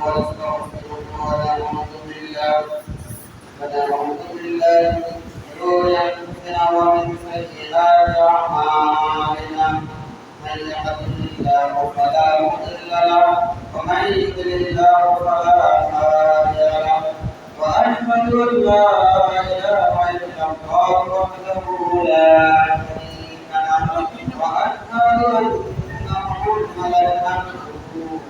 ونستغفره ونعوذ بالله من شرور أنفسنا ومن سيئات أعمالنا من يهده الله فلا مضل له ومن يضلل فلا هادي له وأشهد أن لا إله إلا الله وحده لا شريك له وأشهد أن محمدا عبده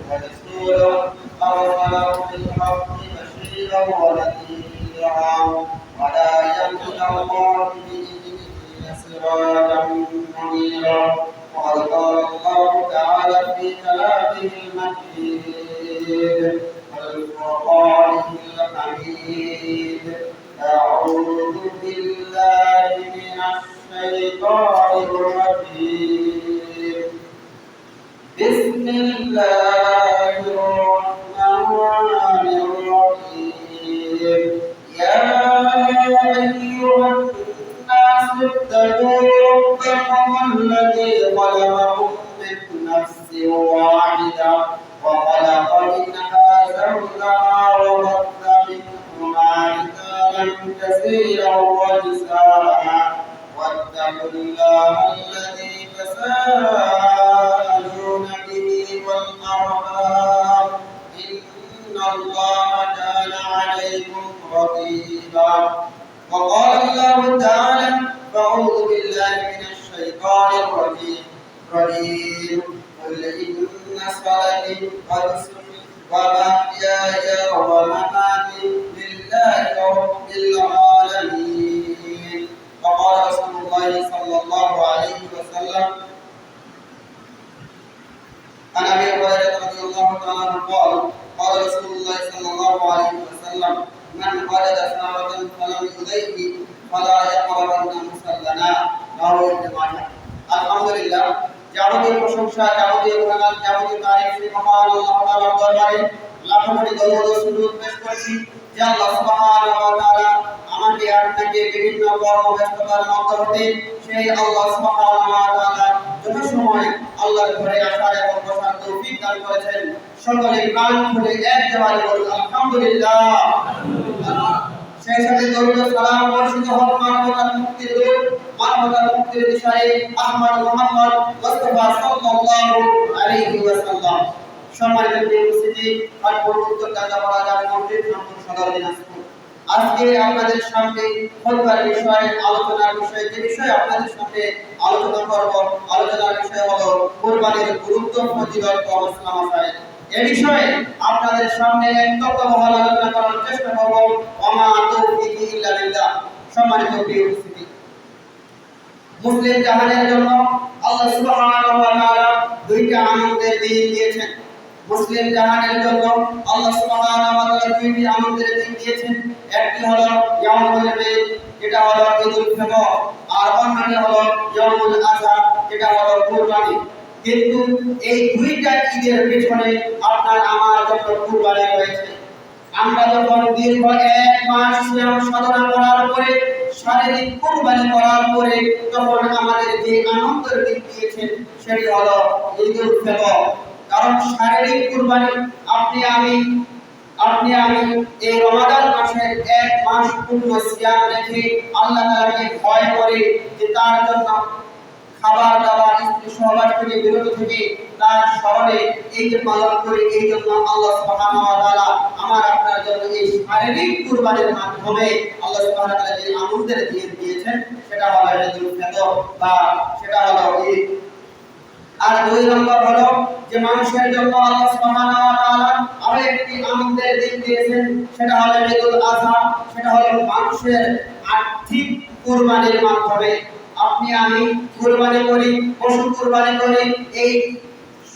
ورسوله أرسله بالحق بشيرا ونذيرا وداعيا إلى الله بإذنه سراجا منيرا وقد قال الله تعالى في كلامه المجيد والفرقان الحميد أعوذ بالله من الشيطان الرجيم بسم الله الرحمن الرحيم يا أيها الناس اتقوا ربكم الذي خلقكم من نفس واحدة وخلق منها زوجها وبث منهما رجالا كثيرا ونساء واتقوا الله الذي تساءلون به والأرحام إن الله كان عليكم رقيبا وقال الله تعالى أعوذ بالله من الشيطان الرجيم قل إن صلاتي ونسكي ومحياي ومماتي لله رب العالمين وقال رسول الله صلى الله عليه وسلم عن أبي هريرة رضي الله تعالى عنه قال رسول الله صلى الله عليه وسلم من وجد ثمرة فلم يؤذيه فلا يقربن مصلنا رواه ابن ماجه الحمد لله যাবতীয় প্রশংসা যাবতীয় গুণগান যাবতীয় তারিফ সেই মহান আল্লাহ তাআলার দরবারে লাখো কোটি দরুদ ও সুজুদ পেশ করছি যে আল্লাহ সুবহানাহু ওয়া তাআলা আমাকে আপনাকে বিভিন্ন কর্মব্যস্ততার মধ্য হতে সেই আল্লাহ সুবহানাহু ওয়া তাআলা যথাসময়ে আল্লাহর ঘরে আসার এবং বসার তৌফিক দান করেছেন। সকলে কান খুলে একবারে বলুন আলহামদুলিল্লাহ। সেই সাথে দরুদ ও সালাম বর্ষিত হোক মানবতার মুক্তির দূত মানবতার মুক্তির দিশায় আহমদ মুহাম্মদ মুস্তাফা সাল্লাল্লাহু আলাইহি ওয়াসাল্লাম। সম্মানিত উপস্থিতি আর পবিত্র দাদাবাড়া মসজিদ নতুন সদর দিনাজপুর, আজকে আপনাদের সামনে খুতবার বিষয় আলোচনার বিষয় যে বিষয় আপনাদের সামনে আলোচনা করব, আলোচনার বিষয় হলো কুরবানির গুরুত্ব ফজিলত ও ইসলাম আসায়। এই বিষয়ে আপনাদের সামনে তত্ত্ববহাল আলোচনা করার চেষ্টা করব। ওমা তৌফিকি ইল্লা বিল্লাহ। সম্মানিত উপস্থিতি, মুসলিম জাহানের জন্য আল্লাহ সুবহানাহু ওয়া তাআলা দুইটা আনন্দের দিন দিয়েছেন। মুসলিম জাহানের জন্য আল্লাহ সুবহানাহু ওয়া তাআলা দুইটি আনন্দের দিন দিয়েছেন। একটি হলো ইয়াউমুল ঈদ, এটা হলো ঈদুল ফিতর, আর অন্যটি হলো ইয়াউমুল আযহা, এটা হলো কুরবানি। কিন্তু এই দুইটা ঈদের পেছনে আপনার আমার জন্য কুরবানি রয়েছে। আমরা যখন দীর্ঘ এক মাস সিয়াম সাধনা করার পরে শারীরিক কুরবানি করার পরে তখন আমাদের যে আনন্দের দিন দিয়েছেন সেটি হলো ঈদুল ফিতর। কারণ শারীরিক কুরবানি আপনি আমি এই রমাদান মাসের এক মাস পূর্ণ সিয়াম রেখে আল্লাহ তাআলাকে ভয় করে যে তার জন্য খাবার দাবার স্ত্রী সহবাস থেকে বিরত থেকে তার স্মরণে ঈদ পালন করে এই জন্য আল্লাহ সুবহানাহু ওয়া তাআলা আমার আপনার জন্য এই শারীরিক কুরবানির মাধ্যমে আল্লাহ সুবহানাহু ওয়া তাআলা যে আনন্দের দিন দিয়েছেন সেটা হলো ঈদুল ফিতর বা সেটা হলো ঈদ। আর দুই নম্বর হলো যে মানুষের জন্য আল্লাহ সুবহানাহু ওয়া তাআলা আরো একটি আনন্দের দিন দিয়েছেন, সেটা হলো ঈদুল আযহা। সেটা হলো মানুষের আর্থিক কুরবানির মাধ্যমে আপনি আমি কুরবানি করি, পশু কুরবানি করি, এই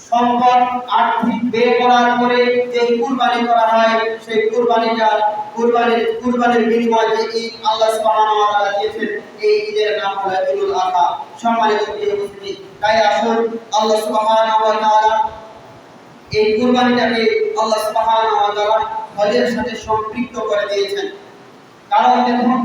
সম্পদ আর্থিক ব্যয় করার পরে যে কুরবানি করা হয় সেই কুরবানির বিনিময়ে যে ঈদ আল্লাহ সুবহানাহু ওয়া তাআলা দিয়েছেন এই ঈদের নাম হলো ঈদুল আযহা। সম্মানিত উপস্থিতি, তাই আসুন আল্লাহ সুবহানাহু ওয়া তাআলা এই কুরবানিটাকে আল্লাহ সুবহানাহু ওয়া তাআলা হজের সাথে সম্পৃক্ত করে দিয়েছেন। কারণ দেখুন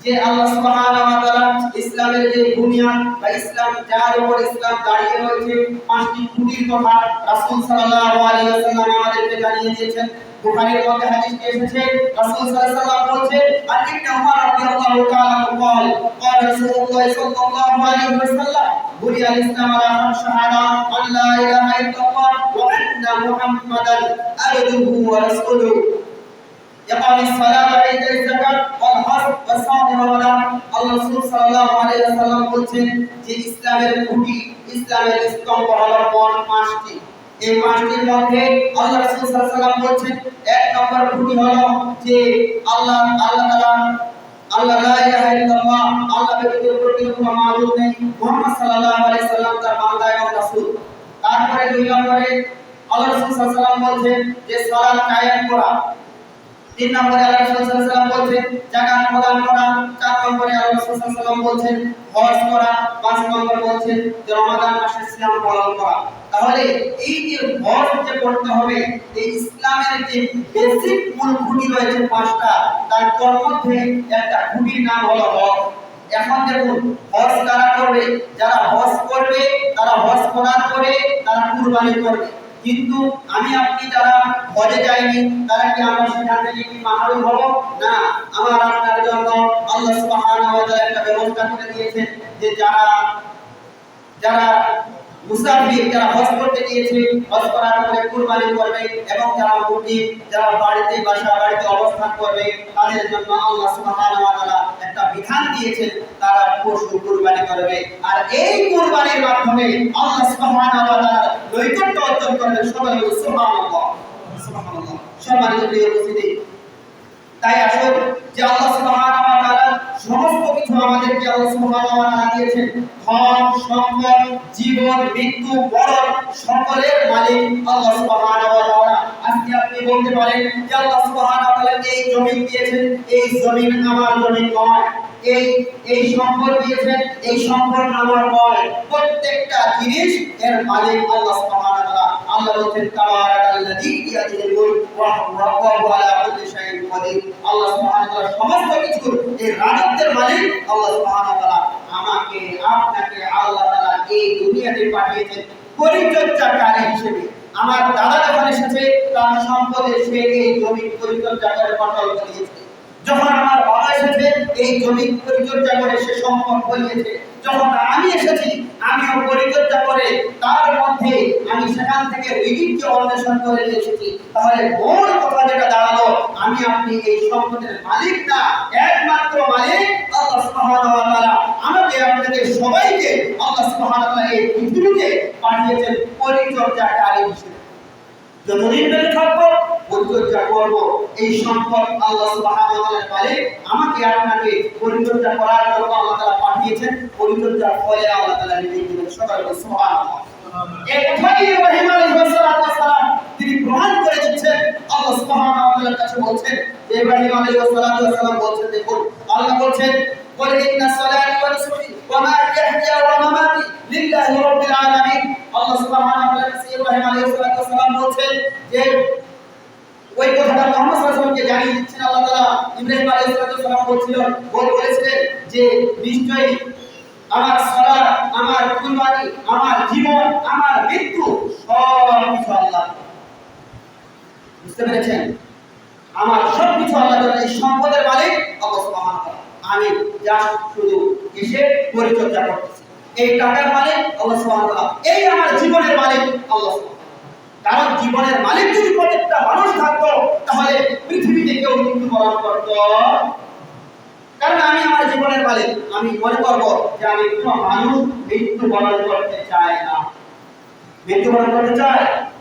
যে আল্লাহ সুবহানাহু ওয়া তাআলা ইসলামের যে বুনিয়াদ বা ইসলাম যার উপর ইসলাম দাঁড়িয়ে রয়েছে পাঁচটি খুঁটির কথা রাসূল সাল্লাল্লাহু আলাইহি ওয়াসাল্লাম আমাদেরকে জানিয়ে দিয়েছেন। বুখারীর মধ্যে হাদিসটি এসেছে, রাসূল সাল্লাল্লাহু আলাইহি ওয়াসাল্লাম বলেছেন, আন ইবনে উমর রাদিয়াল্লাহু তাআলা قال قال رسول الله صلى الله عليه وسلم بني الإسلام على خمس شهادات أن لا إله إلا الله وأن محمدا عبده ورسوله يقام الصلاة وإيتاء الزكاة والحج وصوم رمضان। আল্লাহ রাসূল সাল্লাল্লাহু আলাইহি ওয়াসাল্লাম বলেছেন যে ইসলামের খুঁটি, ইসলামের স্তম্ভ হলো পাঁচটি। এই পাঁচটির মধ্যে আল্লাহ রাসূল সাল্লাল্লাহু আলাইহি ওয়াসাল্লাম বলেছেন এক নম্বর খুঁটি হলো যে আল্লাহ তাআলা আল্লাহ লা ইলাহা ইল্লাল্লাহ, আল্লাহ ব্যতীত কোনো মাবুদ নেই, মুহাম্মদ সাল্লাল্লাহু আলাইহি সাল্লাম তার বান্দা এবং রাসূল। তারপরে দুই নম্বরে আল্লাহ রাসূল সাল্লাল্লাহু আলাইহি ওয়াসাল্লাম বলেছেন যে সালাত কায়েম করা। তিন নম্বরে আল্লাহ রাসূল সাল্লাল্লাহু আলাইহি ওয়াসাল্লাম বলেছেন যাকাত প্রদান করা। চার নম্বরে আল্লাহ রাসূল সাল্লাল্লাহু আলাইহি ওয়াসাল্লাম বলেছেন হজ করা। পাঁচ নম্বর বলেছেন যে রমাদান মাসে সিয়াম পালন করা। তাহলে এই যে হজ যে করতে হবে, এই ইসলামের যে বেসিক মূল খুঁটি রয়েছে পাঁচটা, তার মধ্যে একটা খুঁটির নাম হলো হজ। এখন দেখুন হজ কারা করবে? যারা হজ করবে তারা হজ করার পরে তারা কুরবানি করবে। কিন্তু আমি আপনি যারা হজে যাইনি তারা কি আমরা সেখান থেকে কি মাহরুম হব? না, আমার আপনার জন্য আল্লাহ সুবহানাহু ওয়া তাআলা একটা ব্যবস্থা করে দিয়েছেন যে যারা মুসাফির, যারা হজ করতে গিয়েছে, হজ করার পরে কুরবানি করবে, এবং যারা মুকিম, যারা বাড়িতে অবস্থান করবে, তাদের জন্য আল্লাহ সুবহানাহু ওয়া তাআলা একটা বিধান দিয়েছেন, তারা পশু কুরবানি করবে। আর এই কুরবানির মাধ্যমে আল্লাহ সুবহানাহু ওয়া তাআলা নৈকট্য অর্জন করবে। সবাই বলুন সুবহানাল্লাহ, সুবহানাল্লাহ। সম্মানিত প্রিয় উপস্থিতি, তাই আসুন যে আল্লাহ সুবহানাহু ওয়া তাআলা সমস্ত কিছু আমাদেরকে আল্লাহ সুবহানাহু ওয়া তাআলা দিয়েছেন, ধন সম্পদ জীবন মৃত্যু মরণ সকলের মালিক আল্লাহ সুবহানাহু ওয়া তাআলা। আজকে আপনি বলতে পারেন যে আল্লাহ সুবহানাহু ওয়া তাআলা এই জমি দিয়েছেন, এই জমিন আমার জমি নয়, এই সম্পদ দিয়েছেন, এই সম্পদ আমার নয়। প্রত্যেকটা জিনিস এর মালিক আল্লাহ সুবহানাহু ওয়া তাআলা। আল্লাহ বলেন তাবারাকাল্লাযী বিয়াদিহিল মুলক ওয়া হুয়া আলা কুল্লি শাইইন কাদির। আল্লাহ সুবহানাহু ওয়া তাআলা সমস্ত কিছুর এই রাজত্বের মালিক আল্লাহ সুবহানাহু ওয়া তাআলা। আমাকে আপনাকে আল্লাহ তাআলা এই দুনিয়াতে পাঠিয়েছেন পরিচর্যাকারী হিসেবে। আমার দাদা যখন এসেছে তার সম্পদে সে এই জমি পরিচর্যা করে ফসল ফলিয়েছে। যখন আমার বাবা এসেছে এই জমি পরিচর্যা করে সে সম্পদ ফলিয়েছে। যখন আমি এসেছি আমিও পরিচর্যা করে তার মধ্যে আমি সেখান থেকে রিজিককে অন্বেষণ করে এসেছি। তাহলে মূল কথা যেটা দাঁড়ালো, আমি আপনি এই সম্পদের মালিক না, একমাত্র মালিক আল্লাহ সুবহানাহু ওয়া তাআলা। আমাকে আপনাদের সবাইকে আল্লাহ সুবহানাহু ওয়া তাআলা এই পৃথিবীতে পাঠিয়েছেন পরিচর্যাকারী হিসেবে। যতদিন বেঁচে থাকবো পরিচর্যা করব এই সম্পদ আল্লাহ সুবহানাহু ওয়া তাআলার মালিক। আমাকে আপনাকে পরিচর্যা করার জন্য আল্লাহ তাআলা পাঠিয়েছেন, পরিচর্যার ফলে আল্লাহ তাআলা রিজিক দিবেন। সবাই বলুন সুবহানাল্লাহ। এই কথাই ইব্রাহিম আলাইহিস সালাম তিনি প্রমাণ করে দিচ্ছেন। আল্লাহ সুবহানাহু ওয়া তাআলার কাছে বলছেন, ইব্রাহিম আলাইহিস সালাম বলছেন, দেখুন আল্লাহ বলছেন قل إن صلاتي ونسكي ومحياي ومماتي لله رب العالمين। আল্লাহ সুবহানাহু ওয়া তাআলা ইব্রাহিম আলাইহিস সালাম বলছেন যে ওই কথাটা মুহাম্মদ সাল্লাল্লাহু আলাইহি ওয়াসাল্লামকে জানিয়ে দিচ্ছেন আল্লাহ তাআলা। ইব্রাহিম আলাইহিস সালাম বলেছিলেন যে নিশ্চয়ই আমার সালাত, আমার কুরবানি, আমার জীবন, আমার মৃত্যু সব কিছু আল্লাহ। বুঝতে পেরেছেন? আমার সব কিছু আল্লাহ তাআলা। এই সম্পদের মালিক আল্লাহ সুবহানাহু ওয়া তাআলা। আমি যা শুধু এসে পরিচর্যা করতেছি। এই টাকার মালিক আল্লাহ সুবহানাহু ওয়া তাআলা। এই আমার জীবনের মালিক আল্লাহ সুবহানাহু ওয়া তাআলা। কারণ জীবনের মালিক যদি প্রত্যেকটা মানুষ থাকতো তাহলে পৃথিবীতে কেউ মৃত্যুবরণ করতো। কারণ আমি আমার জীবনের মালিক, আমি মনে করব যে আমি কোনো মানুষ মৃত্যুবরণ করতে চাই না, মৃত্যুবরণ করতে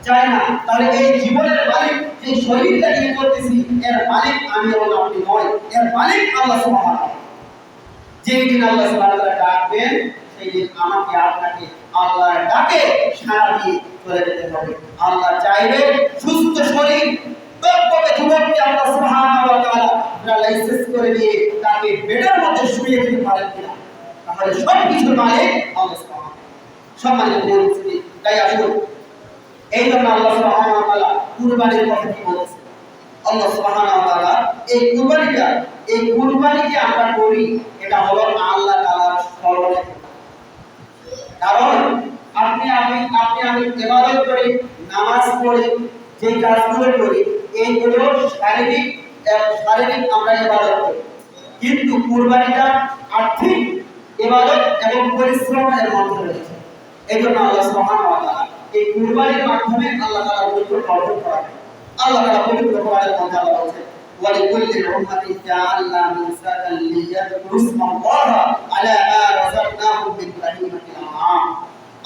চাই না। তাহলে এই জীবনের মালিক যে শরীরটা নিয়ে করতেছি এর মালিক আমি এবং আপনি নয়, এর মালিক আল্লাহ সুবহানাহু ওয়া তাআলা। যেই দিন আল্লাহ সুবহানাহু ওয়া তাআলা ডাকবেন সেই দিন আমাকে আপনাকে আল্লাহর ডাকে সাড়া দিয়ে চলে যেতে হবে। আল্লাহ চাইবে সুস্থ শরীর তৎপরে যুবককে আল্লাহ সুবহানাহু ওয়া তাআলা লাইসেন্স করে দিয়ে তাকে বেডের মধ্যে শুইয়ে দিতে পারেন কিনা। তাহলে সব কিছুর মালিক আল্লাহ সুবহানাহু ওয়া তাআলা। সম্মানিত উপস্থিতি, তাই আসুন এই জন্য আল্লাহ সুবহানাহু ওয়া তাআলা কুরবানির কথা কি বলেছেন। আল্লাহ সুবহানাহু ওয়া তাআলা এই কুরবানি যে আমরা করি এটা হলো আল্লাহ তাআলার স্মরণে। কারণ আপনি আমি ইবাদত করি, নামাজ পড়ি, যে কাজগুলো করি এইগুলো শারীরিক আমরা ইবাদত করি, কিন্তু কুরবানিটা আর্থিক ইবাদত এবং পরিশ্রমের মধ্যে রয়েছে। এই জন্য আল্লাহ সুবহানাহু ওয়া তাআলা এই কুরবানির মাধ্যমে আল্লাহ তাআলা পবিত্র অর্জন করেন। আল্লাহ তাআলা পবিত্র কোরআনের মধ্যে আল্লাহ বলেছেন ولكل أمة جعلنا منسكا ليذكروا اسم الله على ما رزقناهم من بهيمة الأنعام।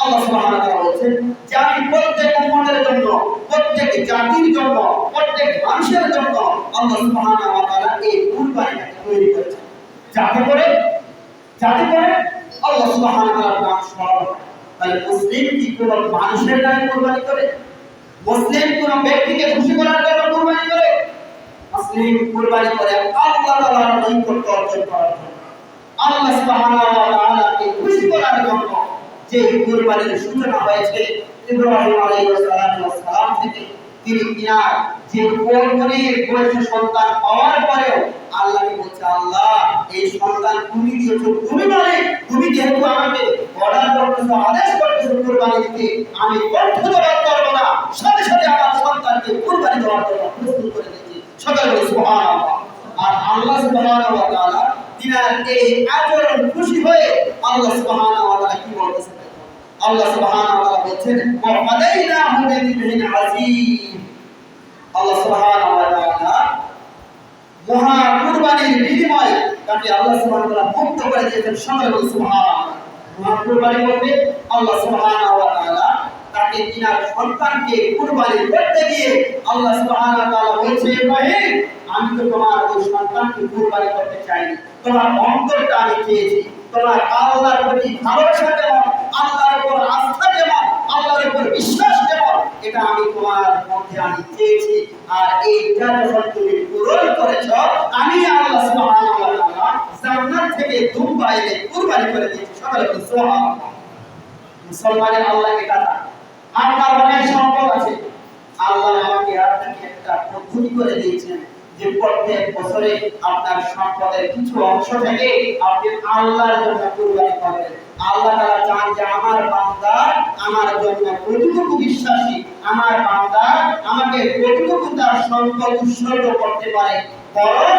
আল্লাহ সুবহানাহু ওয়া তাআলা বলেছেন যে আমি প্রত্যেক উম্মতের জন্য, প্রত্যেক জাতির জন্য, প্রত্যেক মানুষের জন্য আল্লাহ সুবহানাহু ওয়া তাআলা এই কুরবানিটাকে তৈরি করেছেন, যাতে করে আল্লাহ সুবহানাহু ওয়া তাআলার নাম স্মরণ হয়। তাহলে মুসলিম কি কোনো মানুষের নামে কুরবানি করে? মুসলিম কোনো ব্যক্তিকে খুশি করার জন্য কুরবানি করে? মুসলিম কুরবানি করে আল্লাহ তাআলার নৈকট্য অর্জন করার জন্য, আল্লাহ সুবহানাহু ওয়া তাআলাকে খুশি করার জন্য। যে কুরবানির সূচনা হয়েছে ইব্রাহিম আলাইহিস সালাম থেকে, তিনি কিনার যে অনেক বয়সে সন্তান পাওয়ার পরেও আল্লাহকে বলছে, আল্লাহ এই সন্তান তুমি দিয়েছো, তুমি যেহেতু আমাকে অর্ডার করতেছো, আদেশ করতেছো কুরবানি দিতে, আমি কণ্ঠরোধ করব না, সাথে সাথে আমার সন্তানকে কুরবানি দেওয়ার জন্য প্রস্তুত করে দিয়েছি। সকলে বলি সুবহানাল্লাহ। আর আল্লাহ সুবহানাহু ওয়া তাআলা তিনার এই আচরণ খুশি হয়ে আল্লাহ সুবহানাহু ওয়া তাআলা কি বলতেছেন? আল্লাহ সুবহানাহু ওয়া তাআলা বলেন ওয়া ফাদাইনাহু বিযিবহিন আযীম। আল্লাহ সুবহানাহু ওয়া তাআলা মহা কুরবানির বিনিময়ে তাকে আল্লাহ সুবহানাহু ওয়া তাআলা মুক্ত করে দিয়েছেন। সকলে বলি সুবহানাল্লাহ। মহা কুরবানি বলতে আল্লাহ সুবহানাহু ওয়া তাআলা তাকে তিনার সন্তানকে কুরবানি করতে গিয়ে আল্লাহ সুবহানাহু ওয়া তাআলা বলেছে, ইব্রাহিম আমি তো তোমার ওই সন্তানকে কুরবানি করতে চাইনি, তোমার অন্তরটা আমি চেয়েছি, তোমার আল্লাহর প্রতি ভালোবাসা যেমন, আল্লাহর উপর আস্থা যেমন, আল্লাহর উপর বিশ্বাস যেমন, এটা আমি তোমার মধ্যে আমি চেয়েছি। আর এইটা যখন তুমি পূরণ করেছো, আমি আল্লাহ সুবহানাহু ওয়া তাআলা জান্নাত থেকে দুম্বা এনে কুরবানি করে দিয়েছি। সকলে বলি সুবহানাল্লাহ। মুসলমানের আল্লাহ এটা না। আপনার অনেক সম্পদ আছে, আল্লাহ আমাকে আপনাকে একটা পদ্ধতি করে দিয়েছেন যে প্রত্যেক বছরে আপনার সম্পদের কিছু অংশ থেকে আপনি আল্লাহর জন্য কুরবানি করবেন। আল্লাহ তাআলা চান যে আমার বান্দা আমার জন্য কতটুকু বিশ্বাসী, আমার বান্দা আমাকে কতটুকু তার সম্পদ উৎসর্গ করতে পারে। বরং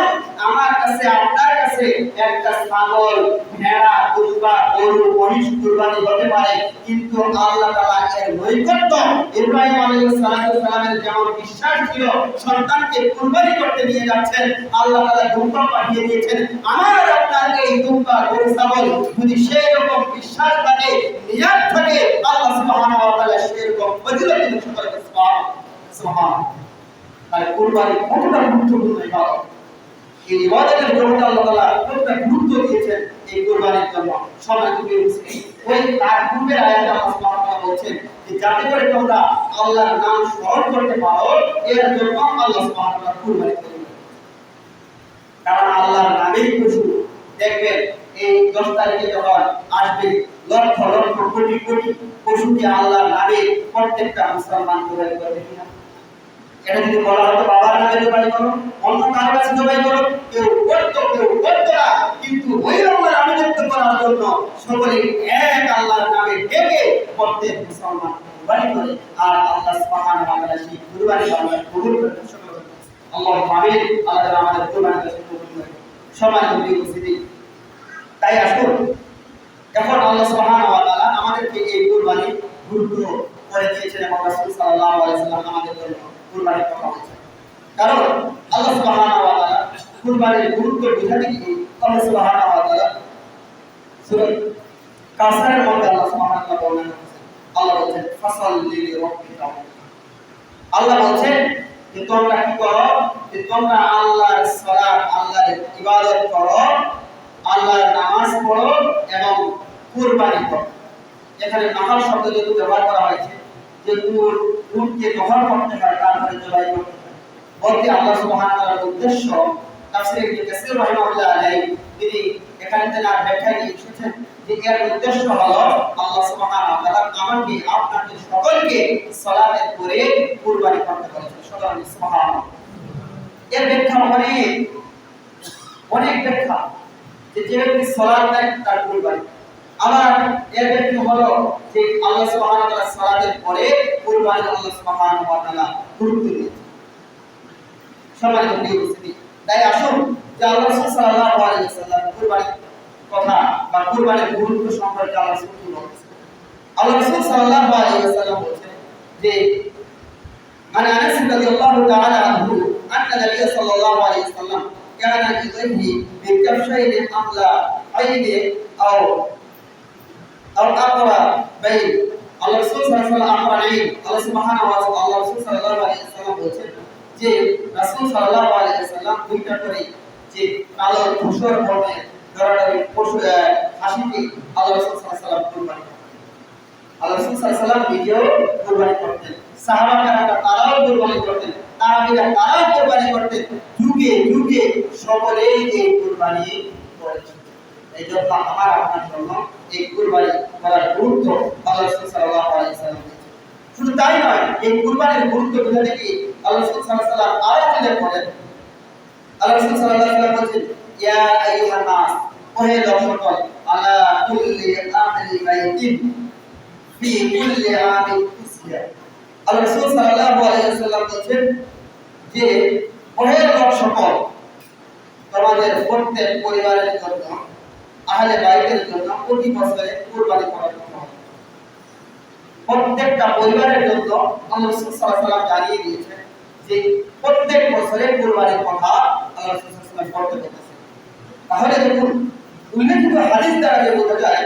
আমার কাছে, আপনার কাছে একটা ছাগল, ভেড়া, দুম্বা, গরু, মহিষ কুরবানি হতে পারে, কিন্তু আল্লাহ তাআলা এর নৈকট্য ইব্রাহিম আলাইহিস সালামের যেমন বিশ্বাস ছিল সন্তানকে কুরবানি করতে নিয়ে যাচ্ছেন, আল্লাহ তাআলা দুম্বা পাঠিয়ে দিয়েছেন। আমার আপনার এই দুম্বা, গরু, ছাগল যদি সেই রকম বিশ্বাস থাকে, নিয়ত থাকে, আল্লাহ সুবহানাহু ওয়া তাআলা সেই রকম ফজিলত দিবেন। সকলকে সুবহানাল্লাহ। তাই কুরবানি কতটা গুরুত্বপূর্ণ ইবাদত, এই ইবাদতের জন্য আল্লাহ তাআলা কতটা গুরুত্ব দিয়েছেন এই কুরবানির জন্য। সবাই তুমি ওই তার পূর্বের আয়াতে আল্লাহ সুবহানাহু ওয়া তাআলা বলেছেন যে যাতে করে তোমরা আল্লাহর নাম স্মরণ করতে পারো, এর জন্য আল্লাহ সুবহানাহু ওয়া তাআলা কুরবানি করেন। কারণ আল্লাহর নামেই পশু, দেখবেন এই 10 তারিখে যখন আসবে লক্ষ লক্ষ কোটি কোটি পশুকে আল্লাহর নামে প্রত্যেকটা মুসলমান কুরবানি করবে কিনা? এটা যদি বলা হতো বাবার নামে জবাই করো, অন্য কারো কাছে জবাই করো, কেউ করতো কেউ করতো না, কিন্তু ওই আল্লাহর আনুগত্য করার জন্য সকলে এক আল্লাহর নামে ডেকে প্রত্যেক মুসলমান কুরবানি করে। আর আল্লাহ সুবহানাহু ওয়া তাআলা সেই কুরবানি আল্লাহ কবুল করেন। আল্লাহুম্মা আমিন। আল্লাহ আমাদের কুরবানিকে কবুল করেন। সম্মানিত উপস্থিতি, তাই আসুন এখন আল্লাহ সুবহানাহু ওয়া তাআলা আমাদেরকে এই কুরবানি গুরুত্ব করে দিয়েছেন এবং রাসূল সাল্লাল্লাহু আলাইহি ওয়াসাল্লাম আমাদের জন্য কুরবানির কথা বলেছেন। কারণ আল্লাহ সুবহানাহু ওয়া তাআলা কুরবানির গুরুত্ব বোঝাতে গিয়ে আল্লাহ সুবহানাহু ওয়া তাআলা সূরা কাসরের মধ্যে আল্লাহ সুবহানাহু ওয়া তাআলা বর্ণনা করেছেন। আল্লাহ বলেন ফাসাল্লি লিরাব্বিকা। আল্লাহ বলেন যে তোমরা কি করো, যে তোমরা আল্লাহর সালাত, আল্লাহর ইবাদত করো, আল্লাহর নামাজ পড়ো এবং কুরবানি করো। এখানে নামাজ শব্দ যেহেতু ব্যবহার করা হয়েছে, যে উটকে দহন করতে হয়, তারপরে জবাই করতে হয় বলতে আল্লাহ সুবহানাহু ওয়া তাআলার উদ্দেশ্য, তাফসীরে ইবনে কাসীর রাহিমাহুল্লাহ আলাইহি তিনি এখানে তার ব্যাখ্যায় লিখেছেন যে এর উদ্দেশ্য হলো আল্লাহ সুবহানাহু ওয়া তাআলা আমাকে আপনাদের সকলকে সালাতের পরে কুরবানি করতে বলেছেন। সকলে সুবহানাল্লাহ। এর ব্যাখ্যা অনেক ব্যাখ্যা, যে ব্যক্তি সালাত দেয় তার কুরবানি। আবার এর ব্যাখ্যা হলো যে আল্লাহ সুবহানাহু ওয়া তাআলা সালাতের পরে কুরবানি আল্লাহ সুবহানাহু ওয়া তাআলা গুরুত্ব দিয়েছেন। সম্মানিত প্রিয় উপস্থিতি, তাই আসুন যে আল্লাহ রাসূল সাল্লাল্লাহু আলাইহি ওয়াসাল্লাম কুরবানির কথা বা কুরবানির গুরুত্ব সম্পর্কে আল্লাহ রাসূল কি বলেছেন। আল্লাহ রাসূল সাল্লাল্লাহু আলাইহি ওয়াসাল্লাম বলেছেন যে عن انس رضي الله تعالى عنه ان النبي صلى الله عليه وسلم كان يضحي بكبشين املحين او اقرا بين আল্লাহ রাসূল সাল্লাল্লাহু আলাইহি ওয়াসাল্লাম আল্লাহ সুবহানাহু ওয়া তাআলা আল্লাহ রাসূল সাল্লাল্লাহু আলাইহি ওয়াসাল্লাম বলেছেন যে রাসূল সাল্লাল্লাহু আলাইহি ওয়াসাল্লাম দুইটা করে যে কালো ধূসর বর্ণের দড়াদড়ি পশু হাসিকে আল্লাহ রাসূল সাল্লাল্লাহু আলাইহি ওয়াসাল্লাম কুরবানি আল্লাহ রাসূল সাল্লাল্লাহু আলাইহি ওয়াসাল্লাম নিজেও কুরবানি করতেন, সাহাবারা তারাও কুরবানি করতেন, তাবেঈরা তারাও কুরবানি করতেন, যুগে যুগে সকলেই এই কুরবানি করেছেন। এই জন্য আমার আপনার জন্য এই কুরবানি করার গুরুত্ব আল্লাহ রাসূল সাল্লাল্লাহু আলাইহি ওয়াসাল্লাম দিয়েছেন। শুধু তাই নয়, এই কুরবানির গুরুত্ব বুঝে দেখি আল্লাহ রাসূল সাল্লাল্লাহু আলাইহি ওয়াসাল্লাম আরো উল্লেখ করেন। আল্লাহ রাসূল সাল্লাল্লাহু আলাইহি ওয়াসাল্লাম বলেন, ইয়া আইয়ুহান নাস, ওহে লোকসকল, আলা কুল্লি আহলি বাইতিন ফি কুল্লি আমিন তুসিয়া। আল্লাহ রাসূল সাল্লাল্লাহু আলাইহি ওয়াসাল্লাম বলেন যে ওহে লোকসকল, তোমাদের প্রত্যেক পরিবারের জন্য আহলে বাইতের জন্য প্রতি বছরে কুরবানি করার কথা হবে। প্রত্যেকটা পরিবারের জন্য আল্লাহ রাসূল সাল্লাল্লাহু আলাইহি ওয়াসাল্লাম জানিয়ে দিয়েছেন যে প্রত্যেক বছরে কুরবানির কথা আল্লাহ রাসূল সাল্লাল্লাহু আলাইহি ওয়াসাল্লাম করতে বলেছেন। তাহলে দেখুন উল্লেখিত হাদিস দ্বারা যে বোঝা যায়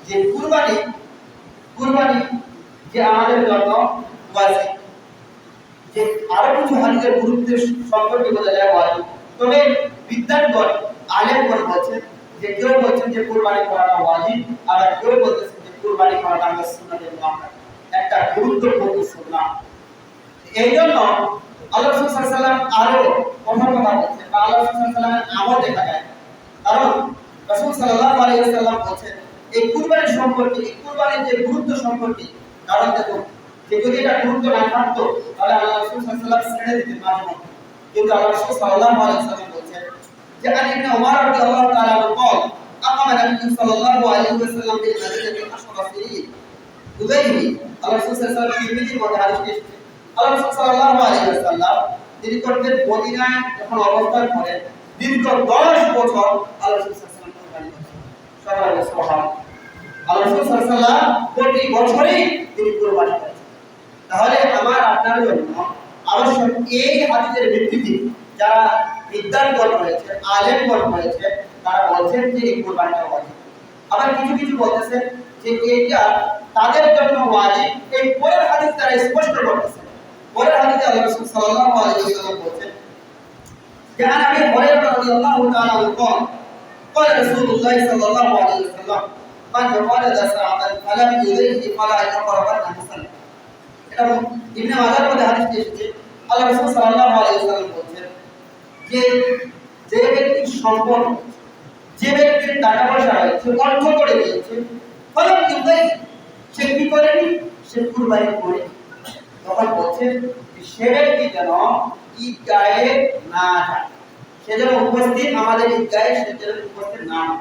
যে কুরবানি যে আমাদের জন্য ওয়াজিব। যে আরো কিছু হাদিসের গুরুত্বের সম্পর্কে বোঝা যায় ওয়াজিব। তবে বিদ্যানগণ আলেমগণ বলেছেন যে কেউ বলছেন যে কুরবানি করাটা ওয়াজিব, আর কেউ বলতেছেন যে কুরবানি করাটা আমাদের সুন্নাতের মধ্যে একটা গুরুত্বপূর্ণ সুন্নাহ। এই জন্য আল্লাহ রাসূল সাল্লাল্লাহু আলাইহি ওয়াসাল্লাম আরো কথা বলছেন বা আল্লাহ রাসূল সাল্লাল্লাহু আলাইহি ওয়াসাল্লামের আমল দেখা যায়। কারণ রাসূল সাল্লাল্লাহু আলাইহি ওয়াসাল্লাম বলেছেন এই কুরবানির সম্পর্কে, এই কুরবানির যে গুরুত্ব সম্পর্কে, কারণ দেখুন যে যদি এটা গুরুত্ব না থাকতো তাহলে আল্লাহ রাসূল সাল্লাল্লাহু আলাইহি ওয়াসাল্লাম ছেড়ে দিতেন মাঝে মধ্যে। কিন্তু আল্লাহ রাসূল সাল্লাল্লাহু আলাইহি ওয়াসাল্লাম বলেছেন যে আন ইবনে উমর রাদিয়াল্লাহু তাআলা আনহু قال اقام النبي صلى الله عليه وسلم بالمدينه 10 سنين উদাইহি। আল্লাহ রাসূল সাল্লাল্লাহু আলাইহি ওয়াসাল্লাম তিরমিজির মধ্যে হাদিস এসেছে, আল্লাহ রাসূল সাল্লাল্লাহু আলাইহি ওয়াসাল্লাম তিনি করতেন মদিনায় যখন অবস্থান করেন দীর্ঘ 10 বছর আল্লাহ রাসূল সাল্লাল্লাহু আলাইহি ওয়াসাল্লাম কুরবানি করেছেন। সুবহানাল্লাহ। আল্লাহ রাসূল সাল্লাল্লাহু আলাইহি ওয়াসাল্লাম প্রতি বছরই তিনি কুরবানি করেছেন। তাহলে আমার আপনার জন্য অবশ্যই এই হাদিসের ভিত্তিতে যারা বিদ্যানগণ রয়েছে, আলেমগণ রয়েছে, তারা বলছেন যে এই কুরবানিটা ওয়াজিব। আবার কিছু কিছু বলতেছেন যে এটা তাদের জন্য ওয়াজিব। এই পরের হাদিস তারা স্পষ্ট করতেছেন। পরের হাদিসে আল্লাহ রাসূল সাল্লাল্লাহু আলাইহি ওয়াসাল্লাম বলেছেন যে আন আবি হুরায়রা রাদিয়াল্লাহু তাআলা আনহু قال رسول الله صلى الله عليه وسلم من ولد ساعة فلم يضيف فلا يقربن مصلى। এটা ইবনে মাজার মধ্যে হাদিস এসেছে, আল্লাহ রাসূল সাল্লাল্লাহু আলাইহি ওয়াসাল্লাম বলেছেন যে ব্যক্তির সম্পদ, যে ব্যক্তির টাকা পয়সা রয়েছে, অর্থ করে দিয়েছে, ফলে কিন্তু সে কি করেনি, সে কুরবানি করে। তখন বলছেন সে ব্যক্তি যেন ঈদগাহে না যায়, সে যেন উপস্থিত আমাদের ঈদগাহে সে যেন উপস্থিত না হয়।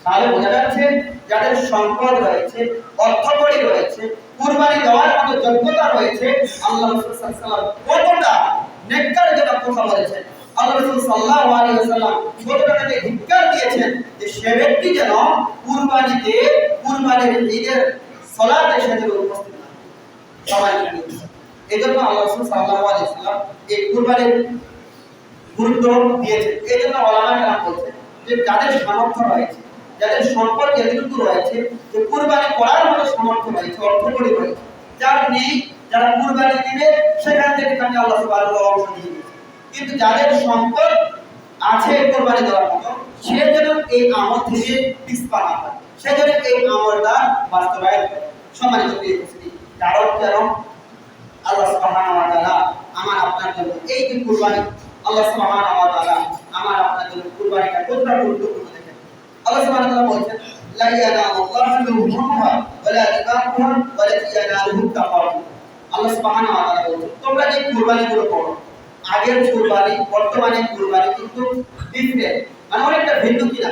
তাহলে বোঝা যাচ্ছে যাদের সম্পদ রয়েছে, অর্থকড়ি রয়েছে, কুরবানি দেওয়ার মতো যোগ্যতা রয়েছে, আল্লাহ রাসূল সাল্লাল্লাহু আলাইহি ওয়াসাল্লাম কতটা নেককার জন্য কথা বলেছেন। আল্লাহ রাসূল সাল্লাল্লাহু আলাইহি ওয়াসাল্লাম কতটা তাকে ধিক্কার দিয়েছেন যে সে ব্যক্তি যেন কুরবানিতে, কুরবানির ঈদের সালাতে সে যেন উপস্থিত না হয়। সবাই জানেন এজন্য আল্লাহ রাসূল সাল্লাল্লাহু আলাইহি ওয়াসাল্লাম এই কুরবানির গুরুত্ব দিয়েছেন। এজন্য ওলামায়ে কেরাম বলছেন যে যাদের সামর্থ্য রয়েছে, যাদের সম্পদ এতটুকু রয়েছে যে কুরবানি করার মতো সামর্থ্য রয়েছে, অর্থকড়ি রয়েছে, যার নেই, যারা কুরবানি দিবে সেখান থেকে তাকে আল্লাহ সুবহানাহু ওয়া তাআলা অংশ দিয়ে দিয়েছে। কিন্তু যাদের সম্পদ আছে কুরবানি দেওয়ার মতো, সে যেন এই আমল থেকে পিছপা না হয়, সে যেন এই আমলটা বাস্তবায়ন করে। সম্মানিত প্রিয় উপস্থিতি, কারণ কেন আল্লাহ সুবহানাহু ওয়া তাআলা আমার আপনার জন্য এই যে কুরবানি, আল্লাহ সুবহানাহু ওয়া তাআলা আমার আপনার জন্য কুরবানিটা কতটা গুরুত্বপূর্ণ দেখেন। আল্লাহ সুবহানাহু ওয়া তাআলা বলেছেন লা ইয়ানালুল্লাহু লুহুমুহা ওয়ালা দিমাউহা ওয়ালাকিন ইয়ানালুহু তাকওয়া। আল্লাহ সুবহানাহু ওয়া তাআলা বলেছেন তোমরা যে কুরবানিগুলো করো, আগের কুরবানি বর্তমানে কুরবানি কিন্তু ডিফারেন্ট, মানে অনেকটা ভিন্ন কিনা।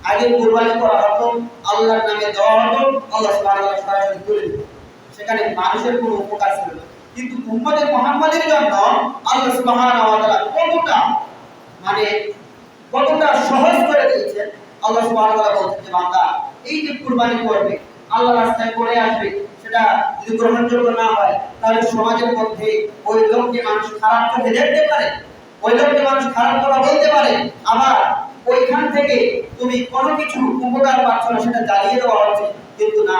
আগে কুরবানি করা হতো আল্লাহর নামে দেওয়া হতো, আল্লাহ সুবহানাহু ওয়া তাআলা সরাসরি তুলে দিতেন, সেখানে মানুষের কোনো উপকার ছিল না। কিন্তু উম্মতে মুহাম্মাদের জন্য আল্লাহ সুবহানাহু ওয়া তাআলা মানে কতটা সহজ করে দিয়েছেন। আল্লাহ সুবহানাহু ওয়া তাআলা বলছেন যে বান্দা এই যে কুরবানি করবে, আল্লাহর রাস্তায় করে আসবে, সেটা যদি গ্রহণযোগ্য না হয় তাহলে সমাজের মধ্যে ওই লোককে মানুষ খারাপ চোখে দেখতে পারে, ওই লোককে মানুষ খারাপ কথা বলতে পারে, আবার ওইখান থেকে তুমি কোনো কিছু উপকার পাচ্ছ না সেটা জ্বালিয়ে দেওয়া হচ্ছে। কিন্তু না,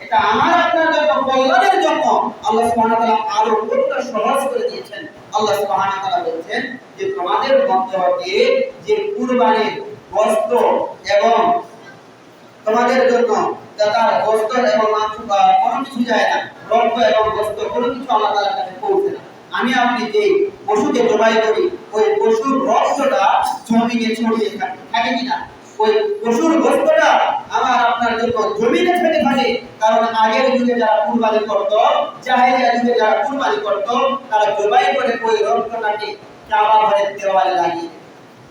এটা আমার আপনার জন্য কল্যাণের জন্য আল্লাহ সুবহানাহু ওয়া তাআলা আরো কতটা সহজ করে দিয়েছেন। আল্লাহ সুবহানাহু ওয়া তাআলা বলছেন যে তোমাদের মধ্যে হতে যে কুরবানির গোশত এবং তোমাদের জন্য তার গোশত এবং মাংস কোনো কিছু যায় না, রক্ত এবং গোশত কোনো কিছু আল্লাহ তাআলার কাছে পৌঁছে না। আমি আপনি যে পশুকে জবাই করি ওই পশুর রক্তটা জমিনে ছড়িয়ে থাকে কিনা, ওই পশুর গোশতটা আমার আপনার জন্য জমিনে থেকে থাকে। কারণ আগের যুগে যারা কুরবানি করত, জাহেলিয়া যুগে যারা কুরবানি করত, তারা জবাই করে ওই রক্তটাকে কাবা ঘরের দেওয়ালে লাগিয়ে।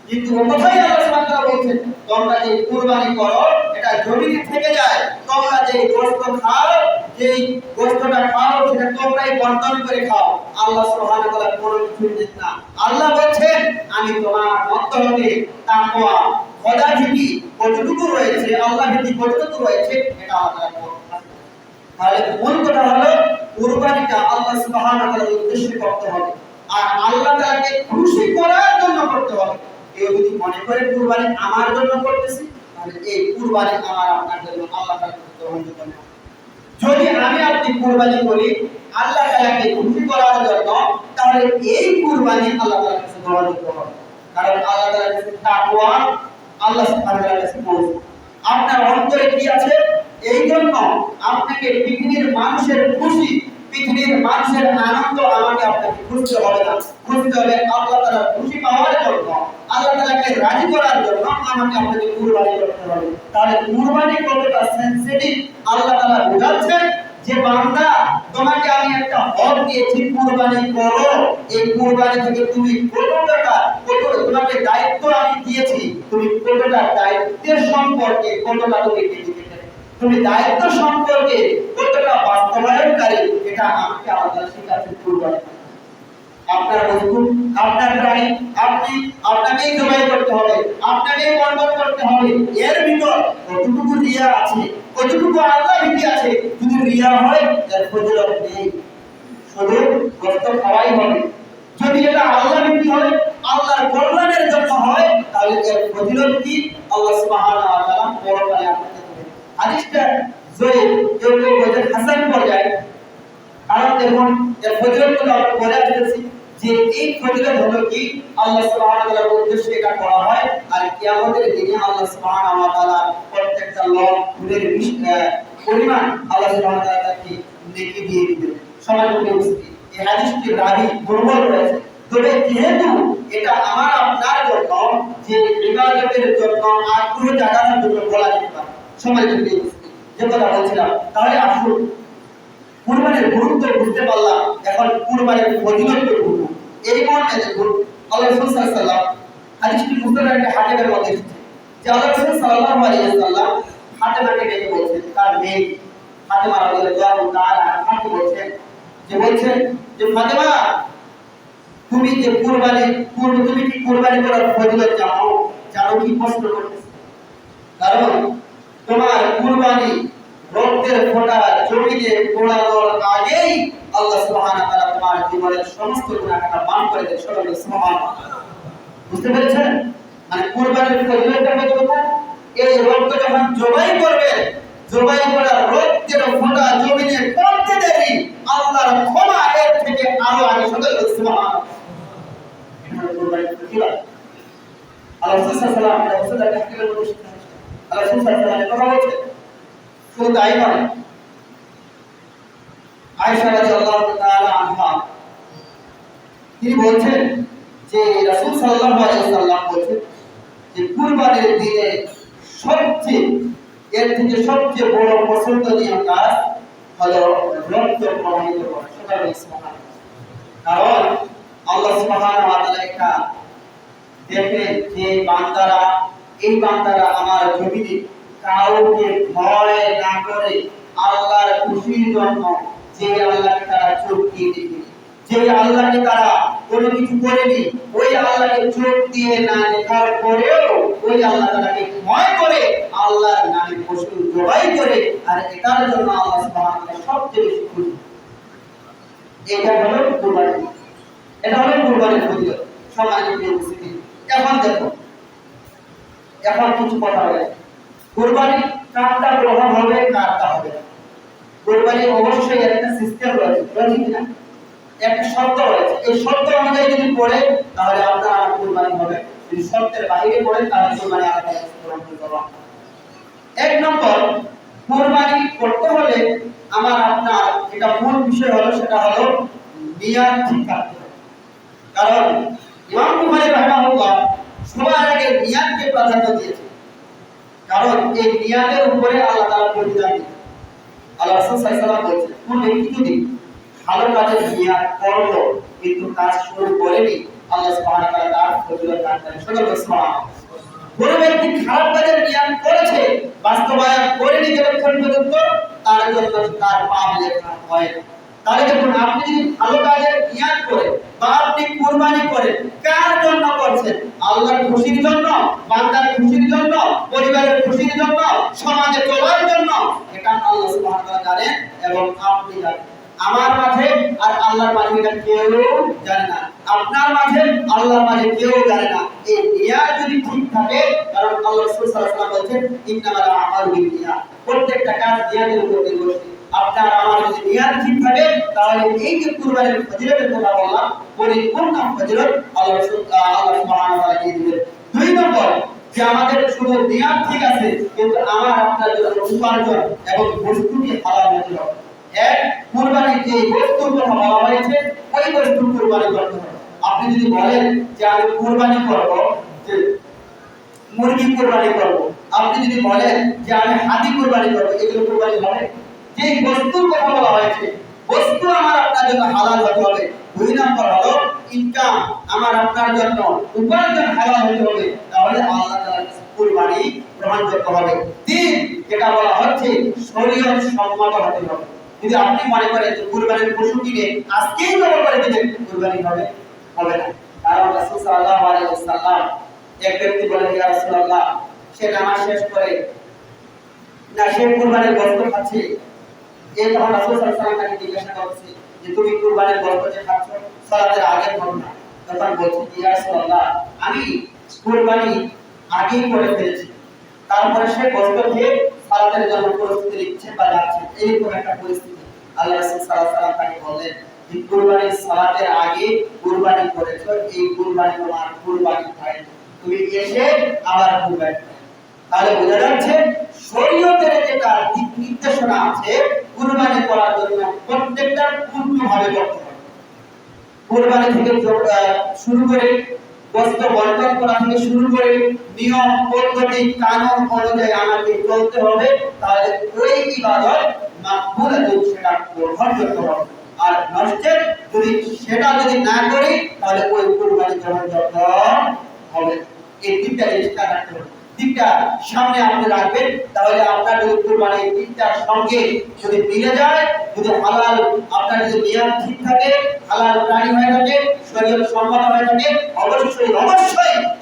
কিন্তু কোথায় আল্লাহ সুবহানাহু ওয়া তাআলা বলছেন তোমরা যে কুরবানি করো এটা জমিনে থেকে যায়, তোমরা যে গোশত খাও, যেই গোশতটা খাও সেটা তোমরাই বন্টন করে খাও। আল্লাহ সুবহানাহু ওয়া তাআলা কোনো কিছু দেন না। আল্লাহ বলছেন আমি তোমার মধ্য হতে তাকওয়া খোদাভীতি কতটুকু রয়েছে, আল্লাহ ভীতি কতটুকু রয়েছে এটা আল্লাহ তাআলা। তাহলে মূল কথা হলো কুরবানিটা আল্লাহ সুবহানাহু ওয়া তাআলার উদ্দেশ্যে করতে হবে আর আল্লাহ তাআলাকে খুশি করার জন্য করতে হবে। কেউ যদি মনে করে কুরবানি আমার জন্য করতেছি, তাহলে এই কুরবানি আমার আপনার জন্য আল্লাহ তাআলার গ্রহণযোগ্য নয়। যদি আমি আপনি কুরবানি করি আল্লাহ তাআলাকে খুশি করার জন্য, তাহলে এই কুরবানি আল্লাহ তাআলার কাছে গ্রহণযোগ্য হবে। কারণ আল্লাহ তাআলার কাছে তাকওয়া আল্লাহ সুবহানাহু ওয়া তাআলার কাছে পৌঁছে। আপনার অন্তরে কি আছে, এই জন্য আপনাকে পৃথিবীর মানুষের খুশি, পৃথিবীর মানুষের আনন্দ আমাকে আপনাকে খুঁজতে হবে না, খুঁজতে হবে আল্লাহ তাআলার খুশি পাওয়ার জন্য, আল্লাহ তাআলাকে রাজি করার জন্য আমাকে আপনাকে কুরবানি করতে হবে। তাহলে কুরবানি কতটা সেনসিটিভ আল্লাহ তাআলা বোঝাচ্ছেন যে বান্দা তোমাকে আমি একটা হক দিয়েছি, কুরবানি করো। এই কুরবানি থেকে তুমি তোমাকে দায়িত্ব আমি দিয়েছি, তুমি কতটা দায়িত্বের সম্পর্কে কতটা তুমি দায়িত্ব সম্পর্কে কতটা বাস্তবায়নকারী এটা আমাকে আল্লাহ শিখাচ্ছেন। কুরবানি আপনার বস্তু, আপনার প্রাণী, আপনাকেই জবাই করতে হবে, আপনাকেই বন্টন করতে হবে। এর ভিতর কতটুকু রিয়া আছে, কতটুকু আল্লাহ ভীতি আছে। যদি রিয়া হয় এর ফজিলত নেই, শুধু গোশত খাওয়াই হবে। যদি এটা আল্লাহ ভীতি হয়, আল্লাহর কল্যাণের জন্য হয়, তাহলে এর ফজিলত কি আল্লাহ সুবহানাহু ওয়া তাআলা পরকালে আপনাকে দেবেন। হাদিসটা জয়ীফ, কেউ কেউ বলেন হাসান পর্যায়ে। কারণ দেখুন এর ফজিলতগুলো আমরা পরে আসতেছি যে এই ফজিলত হলো কি আল্লাহ সুবহানাহু ওয়া তাআলার উদ্দেশ্যে এটা করা হয়। আর কিয়ামতের দিনে আল্লাহ সুবহানাহু ওয়া তাআলা প্রত্যেকটা লোক ফুলের পরিমাণ আল্লাহ সুবহানাহু ওয়া তাআলা তাকে নেকি দিয়ে দিবেন। সমাজে উপস্থিতি এই হাদিসটি রাবী দুর্বল রয়েছে, তবে যেহেতু এটা আমার আপনার জন্য যে ইবাদতের জন্য আগ্রহ জাগানোর জন্য বলা যেতে পারে সমাজে উপস্থিতি যে কথা বলছিলাম, তাহলে আসুন কুরবানির গুরুত্ব বুঝতে পারলাম। এখন কুরবানির ফজিলত বুঝবো। এই মর্মে দেখুন আল্লাহ রাসূল সাল্লাল্লাহু আলাইহি ওয়াসাল্লাম হাদিসটি মুস্তাদরাকে হাকিমের মধ্যে এসেছে যে আল্লাহ রাসূল সাল্লাল্লাহু আলাইহি ওয়াসাল্লাম ফাতেমাকে ডেকে বলছেন, তার মেয়ে ফাতেমা রাদিয়াল্লাহু তাআলা আনহাকে বলছেন যে ফাতেমা তুমি যে তুমি কি কুরবানি করার ফজিলত জানো কি? প্রশ্ন করতেছে। কারণ তোমার কুরবানি রক্তের ফোঁটা জমিনে পোড়ানোর আগেই আল্লাহ সুবহানাহু ওয়া তাআলা তোমার জীবনের সমস্ত গুনাহ মাফ করে দেন। সুবহানাল্লাহ। বুঝতে পেরেছেন? মানে কুরবানির ফজিলতটা কতটা? এই রক্ত যখন জবাই করবে, জবাই করা রক্তের ফোঁটা জমিনে পড়তে দেরি আল্লাহর ক্ষমা এর থেকে আরো আগে সুবহানাল্লাহ। এটা কুরবানির ফজিলত। আল্লাহ সাল্লাল্লাহু আলাইহি ওয়াসাল্লাম হাকিমের মধ্যে শিখাচ্ছেন। আল্লাহ সাল্লাল্লাহু আলাইহি ওয়াসাল্লাম কথা বলছেন। শুধু তাই নয়, আয়েশা রাদিয়াল্লাহু তাআলা আনহা তিনি বলছেন যে রাসূল সাল্লাল্লাহু আলাইহি ওয়াসাল্লাম বলেছেন যে কুরবানির দিনে সবচেয়ে বড় পছন্দনীয় কাজ হলো রক্ত প্রবাহিত করা। সুবহানাল্লাহ। কারণ আল্লাহ সুবহানাহু ওয়া তাআলা এটা দেখেন যে এই বান্দারা আমার জমিনে কাউকে ভয় না করে আল্লাহর খুশির জন্য যে আল্লাহকে তারা চোখ দিয়ে দেখে যে আল্লাহকে তারা কোনো কিছু করেনি, ওই আল্লাহকে চোখ দিয়ে না দেখার পরেও ওই আল্লাহ তাআলাকে ভয় করে আল্লাহর নামে পশু জবাই করে, আর এটার জন্য আল্লাহ সুবহানাহু ওয়া তাআলা সবচেয়ে বেশি খুশি। এটা হলো কুরবানি, এটা হলো কুরবানির ফজিলত। সম্মানিত উপস্থিতি, এখন দেখো, এখন কিছু কথা বলে কুরবানি কারটা গ্রহণ হবে, কারটা হবে না। কুরবানি অবশ্যই একটা সিস্টেম রয়েছে, ঠিক না? একটা শর্ত রয়েছে, এই শর্ত অনুযায়ী যদি পড়ে তাহলে আপনার আমার কুরবানি হবে, যদি শর্তের বাইরে পড়ে তাহলে কুরবানি আলাদা গ্রহণ করতে হবে। এক নম্বর, কুরবানি করতে হলে আমার আপনার এটা মূল বিষয় হলো, সেটা হলো নিয়ত ঠিক থাকতে হবে। কারণ ইমাম বুখারী রাহিমাহুল্লাহ সবার আগে নিয়তকে প্রাধান্য দিয়েছে, কারণ এই নিয়তের উপরে আল্লাহ তাআলা প্রতিদান দিবেন। আল্লাহ রাসূল সাল্লাল্লাহু আলাইহি ওয়াসাল্লাম বলেছেন, কোন ব্যক্তি যদি ভালো কাজের নিয়ত করলো কিন্তু কাজ শুরু করেনি, আল্লাহ সুবহানাহু ওয়া তাআলা তার ফজিলত দান করেন। সুবহানাল্লাহ। কোন ব্যক্তি খারাপ কাজের নিয়ত করেছে, বাস্তবায়ন করেনি যতক্ষণ পর্যন্ত, তার জন্য তার পাপ লেখা হয় না। তাহলে দেখুন, আপনি যদি ভালো কাজের নিয়ত করেন বা আপনি কুরবানি করেন, কার জন্য করছেন? আল্লাহর খুশির জন্য, বান্দার খুশির জন্য, পরিবারের খুশির জন্য, সমাজে চলার জন্য, এটা আল্লাহ সুবহানাহু ওয়া তাআলা জানেন এবং আপনি জানেন। আমার মাঝে আর আল্লাহর মাঝে এটা কেউ জানে না, আপনার মাঝে আল্লাহর মাঝে কেউ জানে না। এই নিয়ত যদি ঠিক থাকে, কারণ আল্লাহ রাসূল সাল্লাল্লাহু আলাইহি ওয়াসাল্লাম বলেছেন, ইন্নামাল আমালু বিন্নিয়াত, প্রত্যেকটা কাজ নিয়তের উপর নির্ভরশীল। আপনার আমার যদি নিয়ত ঠিক থাকে, তাহলে এই যে কুরবানির ফজিলতের কথা বললাম, পরিপূর্ণ ফজিলত আল্লাহ সুবহানাহু ওয়া তাআলা দিয়ে দিবেন। দুই নম্বর, যে আমাদের শুধু নিয়ত ঠিক আছে, কিন্তু আমার আপনার জন্য উপার্জন এবং বস্তুটি হালাল হতে হবে। এক, কুরবানির যে বস্তুর কথা বলা হয়েছে, ওই বস্তু কুরবানি করতে হবে। আপনি যদি বলেন যে আমি কুরবানি করব, যে মুরগি কুরবানি করব, আপনি যদি বলেন যে আমি হাতি কুরবানি করব, এগুলো কুরবানি হবে? যে বস্তুর কথা বলা হয়েছে, বস্তু আমার আপনার জন্য হালাল হতে হবে। দুই নম্বর হলো ইনকাম, আমার আপনার জন্য উপার্জন হালাল হতে হবে, তাহলে আল্লাহ তাআলার কুরবানি গ্রহণযোগ্য হবে। তিন, যেটা বলা হচ্ছে শরীয়ত সম্মত হতে হবে। যদি আপনি মনে করেন যে কুরবানির পশু কিনে আজকেই জবাই করে দিবেন, কুরবানি হবে না। কারণ রাসূল সাল্লাল্লাহু আলাইহি ওয়াসাল্লাম, এক ব্যক্তি বলেন, ইয়া রাসূলুল্লাহ, সে নামাজ শেষ করে না সে কুরবানির গোশত খাচ্ছে। এই তখন রাসূল সাল্লাল্লাহু আলাইহি ওয়াসাল্লাম তাকে জিজ্ঞাসা করছে যে তুমি কুরবানির গোশত যে খাচ্ছ সালাতের আগের ঘটনা। তখন বলছে, ইয়া রাসূলুল্লাহ, আমি কুরবানি আগেই করে ফেলেছি, তারপরে সে গোশত খেয়ে সালাতের জন্য প্রস্তুতি নিচ্ছে বা যাচ্ছে, এইরকম একটা পরিস্থিতি। আল্লাহ রাসূল সাল্লাল্লাহু আলাইহি ওয়াসাল্লাম তাকে বললেন যে কুরবানির সালাতের আগে কুরবানি করেছো, এই কুরবানি তোমার কুরবানি হয়, তুমি এসে আবার কুরবানি। তাহলে বোঝা যাচ্ছে শরীয়তের যেটা দিক নির্দেশনা আছে কুরবানি করার জন্য, প্রত্যেকটা পূর্ণভাবে করতে হবে। কুরবানি থেকে শুরু করে, গোশত বন্টন করা থেকে শুরু করে, নিয়ম পদ্ধতি কানুন অনুযায়ী আমাকে চলতে হবে, তাহলে ওই ইবাদত মাকবুল এবং সেটা গ্রহণযোগ্য হবে। আর নষ্টের সেটা যদি না করি, তাহলে ওই কুরবানি গ্রহণযোগ্য হবে। এই তিনটা জিনিস রাখতে হবে, তিনটা সামনে আপনি রাখবেন, তাহলে আপনার যদি কুরবানি তিনটার সঙ্গে যদি মিলে যায়, যদি হালাল, আপনার যদি নিয়ত ঠিক থাকে, হালাল প্রাণী হয়ে থাকে, শরীয়ত সম্মত হয়ে থাকে, অবশ্যই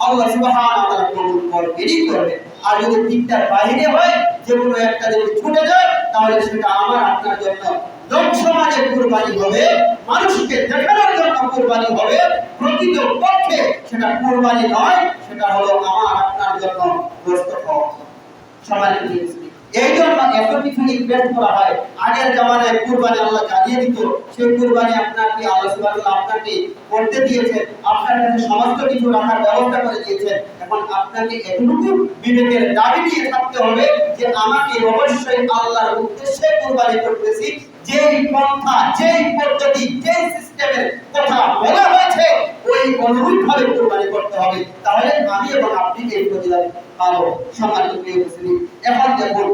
আল্লাহ সুবহানাহু ওয়া তাআলা কবুল করবে। আর যদি তিনটার বাইরে হয়, যে কোনো একটা যদি ছুটে যায়, তাহলে সেটা আমার আপনার জন্য লোক সমাজে কুরবানি হবে, মানুষকে দেখানোর জন্য কুরবানি হবে, প্রকৃত পক্ষে সেটা কুরবানি নয়, সেটা হলো আমার আপনার জন্য গোশত খাওয়া। সমাজে এই জন্য এত কিছু ইনভেস্ট করা হয়। আগের জামানায় কুরবানি আল্লাহ জানিয়ে দিত, সেই কুরবানি আপনাকে আল্লাহ সুবহানাহু ওয়া তাআলা আপনাকে করতে দিয়েছেন, আপনার কাছে সমস্ত কিছু রাখার ব্যবস্থা করে দিয়েছেন। এখন আপনাকে এতটুকু বিবেকের দাবি নিয়ে থাকতে হবে যে আমাকে অবশ্যই আল্লাহর উদ্দেশ্যে কুরবানি করতেছি, যেই পন্থা, যেই পদ্ধতি, যেই সিস্টেমের কথা বলা হয়েছে ওই অনুরূপভাবে কুরবানি করতে হবে, তাহলে আমি এবং আপনি এই ফজিলত পাবো। সম্মানিত প্রিয় মুসলিম, এখন দেখুন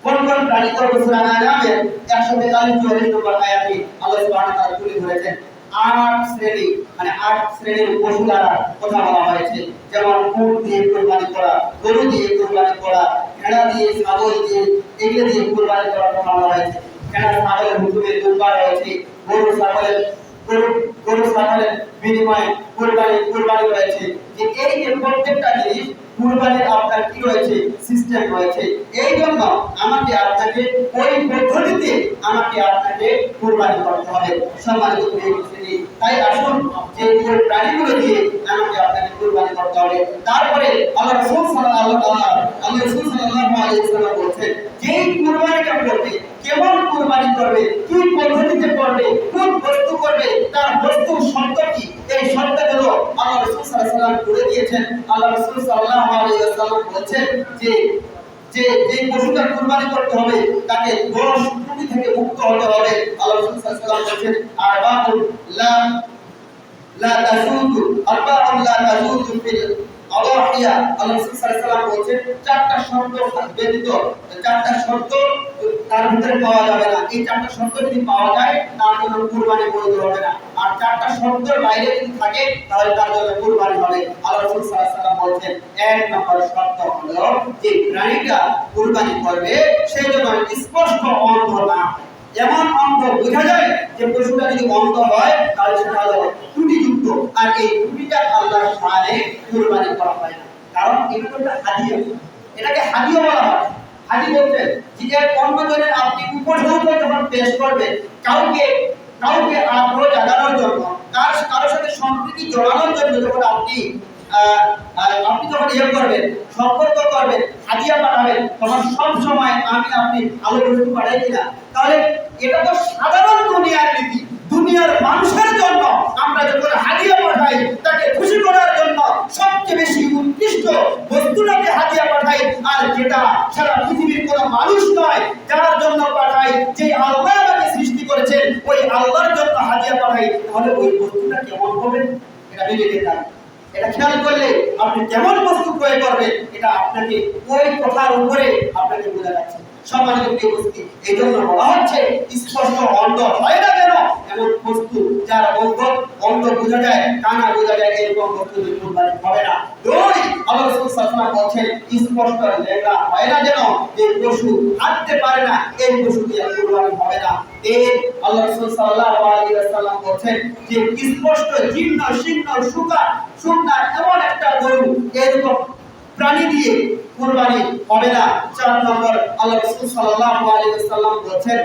কোন কোন প্রাণী সূরা আনামের 143 নম্বর আয়াতে আল্লাহ সুবহানাহু ওয়া তাআলা তুলে ধরেছেন। 8 শ্রেণী, মানে 8 শ্রেণীর পশু দ্বারা কথা বলা হয়েছে, যেমন উট দিয়ে কুরবানি করা, গরু দিয়ে কুরবানি করা, ভেড়া দিয়ে, ছাগল দিয়ে, এগুলো দিয়ে কুরবানি করার কথা বলা হয়েছে। ভেড়া ছাগলের হুকুমে দুর্বার হয়েছে, গরু ছাগলের গরু গরু ছাগলের বিনিময়ে কুরবানি রয়েছে, যে এই যে প্রত্যেকটা জিনিস কুরবানির আপনার কি রয়েছে, সিস্টেম রয়েছে। এই জন্য আমাকে আপনাকে ওই পদ্ধতিতে আমাকে আপনাকে কুরবানি করতে হবে সম্মানিত প্রিয়। তাই আসুন যে ওই প্রাণীগুলো দিয়ে আমাকে আপনাকে কুরবানি করতে হবে। তারপরে আল্লাহ রাসূল সাল্লাল্লাহু আলাইহি ওয়াসাল্লাম বলেছেন যেই কুরবানিটা করবে, কেমন কুরবানি করবে, কি পদ্ধতিতে করবে, কোন বস্তু করবে, তার বস্তু শর্ত কি, এই শর্তগুলো আল্লাহ রাসূল সাল্লাল্লাহু আলাইহি ওয়াসাল্লাম বলে দিয়েছেন। আল্লাহ রাসূল সাল্লাল্লাহু আলাইহি ওয়াসাল্লাম বলেছেন যে যে যে পশুটা কুরবানি করতে হবে তাকে দোষ ত্রুটি থেকে মুক্ত হতে হবে। আল্লাহ রাসূল সাল্লাল্লাহু আলাইহি ওয়াসাল্লাম বলেছেন আরবাউন লা লা তাজুদু আরবাউন লা তাজুদু ফিল আলাহিয়া। আল্লাহ রাসূল সাল্লাল্লাহু আলাইহি ওয়াসাল্লাম বলেছেন চারটা শর্ত ব্যতীত, চারটা শর্ত তার ভিতরে পাওয়া যাবে না। এই চারটা শর্ত যদি পাওয়া যায় তার জন্য কুরবানি বৈধ হবে না, আর চারটা শর্তের বাইরে যদি থাকে তাহলে তার জন্য কুরবানি হবে। আল্লাহ রাসূল সাল্লাল্লাহু আলাইহি ওয়াসাল্লাম বলেছেন এক নম্বর শর্ত হলো যে প্রাণীটা কুরবানি করবে সেই জন্য স্পষ্ট অন্ধ না, এমন অন্ধ বোঝা যায় যে পশুটা যদি অন্ধ হয় তাহলে সেটা হলো ত্রুটিযুক্ত, আর এই ত্রুটিটা আল্লাহর শানে কুরবানি করা হয় না, কারণ এটা তো একটা হাদিয়া, এটাকে হাদিয়া বলা হয়। হাদি বলতে যে কর্মজনের আপনি উপঢৌক যখন পেশ করবেন কাউকে কাউকে আগ্রহ জাগানোর জন্য, কারোর সাথে সম্প্রীতি জড়ানোর জন্য যখন আপনি যখন করবেন, সম্পর্ক করবেন, হাদিয়া পাঠাবেন, তখন সব সময় আপনি আলো বস্তু পাঠাই কিনা, তাহলে এটা তো সাধারণ দুনিয়ার নীতি। দুনিয়ার মানুষের জন্য আমরা যখন হাদিয়া পাঠাই তাকে খুশি করার জন্য সবচেয়ে বেশি উৎকৃষ্ট বস্তুটাকে হাদিয়া পাঠাই, আর যেটা সারা পৃথিবীর কোনো মানুষ নয় যার জন্য পাঠাই, যে আল্লাহ আমাকে সৃষ্টি করেছেন ওই আল্লাহর জন্য হাদিয়া পাঠাই, তাহলে ওই বস্তুটা কেমন হবে এটা ভেবে দেখতে হবে। এটা খেয়াল করলে আপনি কেমন বস্তু ক্রয় করবেন এটা আপনাকে ওই কথার উপরে আপনাকে বোঝা যাচ্ছে। সম্মানিত প্রিয় উপস্থিতি, এই জন্য বলা হচ্ছে স্পষ্ট অন্ধ হয় না কেন, এমন বস্তু যার অন্ধ বোঝা যায়, কানা বোঝা যায়, এরকম বস্তু কুরবানি হবে না। দুই, আল্লাহ রাসূল সাল্লাল্লাহু আলাইহি ওয়াসাল্লাম বলেছেন স্পষ্ট লেখা হয় না যেন, যে পশু হাঁটতে পারে না এই পশু দিয়ে কুরবানি হবে না। এই আল্লাহ রাসূল সাল্লাল্লাহু আলাইহি ওয়াসাল্লাম বলেছেন যে স্পষ্ট জীর্ণ শীর্ণ শুকনা এমন একটা গরু এরকম প্রাণী দিয়ে কুরবানি হবে না। 4 নম্বর আল্লাহ রাসূল সাল্লাল্লাহু আলাইহি ওয়াসাল্লাম বলেছেন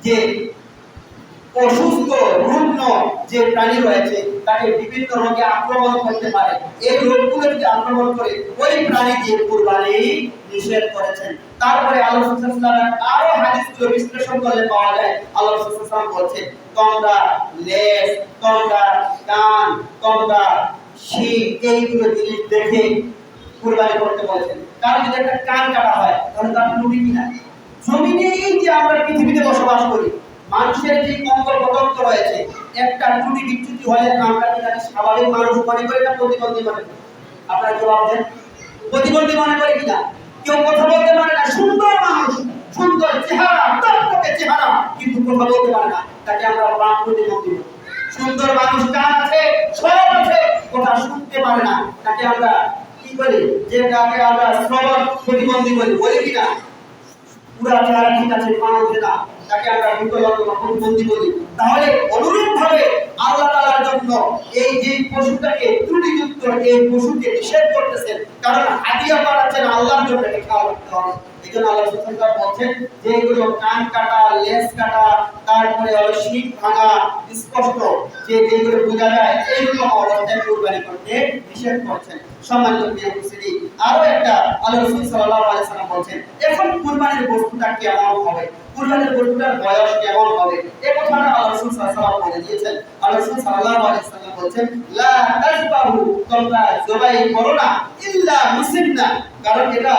যে অসুস্থ রুগ্ন যে প্রাণী রয়েছে তাকে বিভিন্ন রোগে আক্রমণ করতে পারে, এই রোগগুলো যদি আক্রমণ করে ওই প্রাণী দিয়ে কুরবানি নিষেধ করেছেন। তারপরে আল্লাহ রাসূল সাল্লাল্লাহু আলাইহি ওয়াসাল্লাম আরো হাদিসগুলো বিশ্লেষণ করলে পাওয়া যায়, আল্লাহ রাসূল সাল্লাল্লাহু আলাইহি ওয়াসাল্লাম বলেছেন তোমরা লেজ, তোমরা কান, তোমরা শিং এইগুলো জিনিস দেখে কুরবানি করতে বলেছেন। কারণ যদি একটা কান কাটা হয় তাহলে তার ত্রুটি কিনা, জমিনেই যে আমরা পৃথিবীতে বসবাস করি মানুষের যে অঙ্গ প্রত্যঙ্গ রয়েছে একটা ত্রুটি বিচ্যুতি হলে আমরা কি জানি স্বাভাবিক মানুষ মনে করি না প্রতিবন্ধী মনে করি? আপনারা জবাব দেন, প্রতিবন্ধী মনে করি কিনা? কেউ কথা বলতে পারে না, সুন্দর মানুষ, সুন্দর চেহারা, টকটকে চেহারা, কিন্তু কথা বলতে পারে না, তাকে আমরা প্রাণ প্রতিবন্ধী বলি। সুন্দর মানুষ, কান আছে, সব আছে, কথা শুনতে পারে না, তাকে আমরা কি বলি? যে তাকে আমরা শ্রবণ প্রতিবন্ধী বলি কিনা? পুরা চেহারা ঠিক আছে, পা ওঠে না, তাকে আমরা বিকলাঙ্গ বা প্রতিবন্ধী বলি। তাহলে অনুরূপ ভাবে আল্লাহ তাআলার জন্য এই যে পশুটাকে ত্রুটিযুক্ত এই পশুকে নিষেধ করতেছেন, কারণ হাদিয়া পাঠাচ্ছেন আল্লাহর জন্য, এটা খেয়াল রাখতে হবে। এইজন্য আল্লাহ সুবহানাহু ওয়া তাআলা বলেন যে এগুলো কান কাটা, লেজ কাটা, তারপরে হলো শিং ভাঙা, স্পষ্ট যে যেগুলো বোঝা যায় এইগুলো অবস্থায় কুরবানি করতে নিষেধ করেছেন। সম্মানিত প্রিয় উপস্থিতি, আরো একটা আল্লাহ রাসূল সাল্লাল্লাহু আলাইহি ওয়াসাল্লাম বলেন এখন কুরবানির বস্তুটা কেমন হবে, কুরবানির বস্তুটার বয়স কেমন হবে, এই কথাটা আল্লাহ রাসূল সাল্লাল্লাহু আলাইহি ওয়াসাল্লাম বলে দিয়েছেন। আল্লাহ রাসূল সাল্লাল্লাহু আলাইহি ওয়াসাল্লাম বলেন লা তাযবাহু, তোমরা জবাই করো না ইল্লা মুসিন্না, কারণ এটা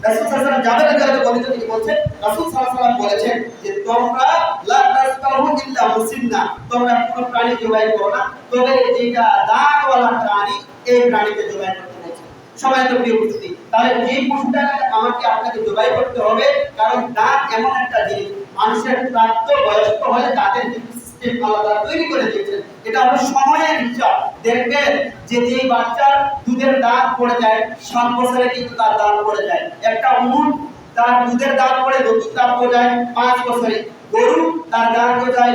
রাসূল সাল্লাল্লাহু আলাইহি ওয়াসাল্লাম জাবের রাদিয়াল্লাহু বলেছেন, তিনি বলেন রাসূল সাল্লাল্লাহু আলাইহি ওয়াসাল্লাম বলেছেন যে তোমরা লা তাযবাহু ইল্লা মুসিন্না, তোমরা কোনো প্রাণী জবাই করো না, তবে যেটা দাঁতওয়ালা প্রাণী এই প্রাণীকে জবাই করতে বলেছেন। সবাই তো প্রিয় উপস্থিতি, তাহলে যে পশুটা আমাকে আপনাকে জবাই করতে হবে, কারণ দাঁত এমন একটা জিনিস মানুষের প্রাপ্ত বয়স্ক হলে দাঁতের সিস্টেম আলাদা তৈরি করে দিয়েছেন, এটা হলো সময়ের হিসাব। দেখবেন যে যেই বাচ্চার দুধের দাঁত পড়ে যায় 7 বছরে কিন্তু তার দাঁত পড়ে যায়, একটা উট তার দুধের দাঁত পড়ে নতুন দাঁত পড়ে যায় 5 বছরে, গরু তার দাঁত পড়ে যায়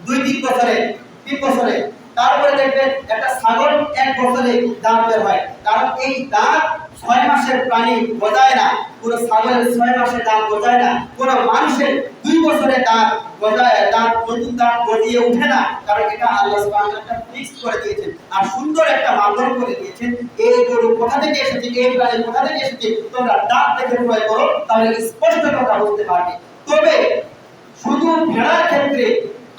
2-3 বছরে, 3 বছরে। তারপরে দেখবেন একটা ছাগল 1 বছরে দাঁত বের হয়, কারণ এই দাঁত 6 মাসের প্রাণী গজায় না। পুরো ছাগলের 6 মাসে দাঁত গজায় না, কোন মানুষের 2 বছরে দাঁত গজায়, দাঁত নতুন দাঁত গজিয়ে উঠে না, কারণ এটা আল্লাহ সুবহানাহু ওয়া তাআলা ফিক্স করে দিয়েছেন আর সুন্দর একটা মাপদণ্ড করে দিয়েছেন। এই গরু কোথা থেকে এসেছে, এই প্রাণী কোথা থেকে এসেছে, তোমরা দাঁত দেখে ক্রয় করো, তাহলে স্পষ্ট কথা বুঝতে পারবে। তবে শুধু ভেড়ার ক্ষেত্রে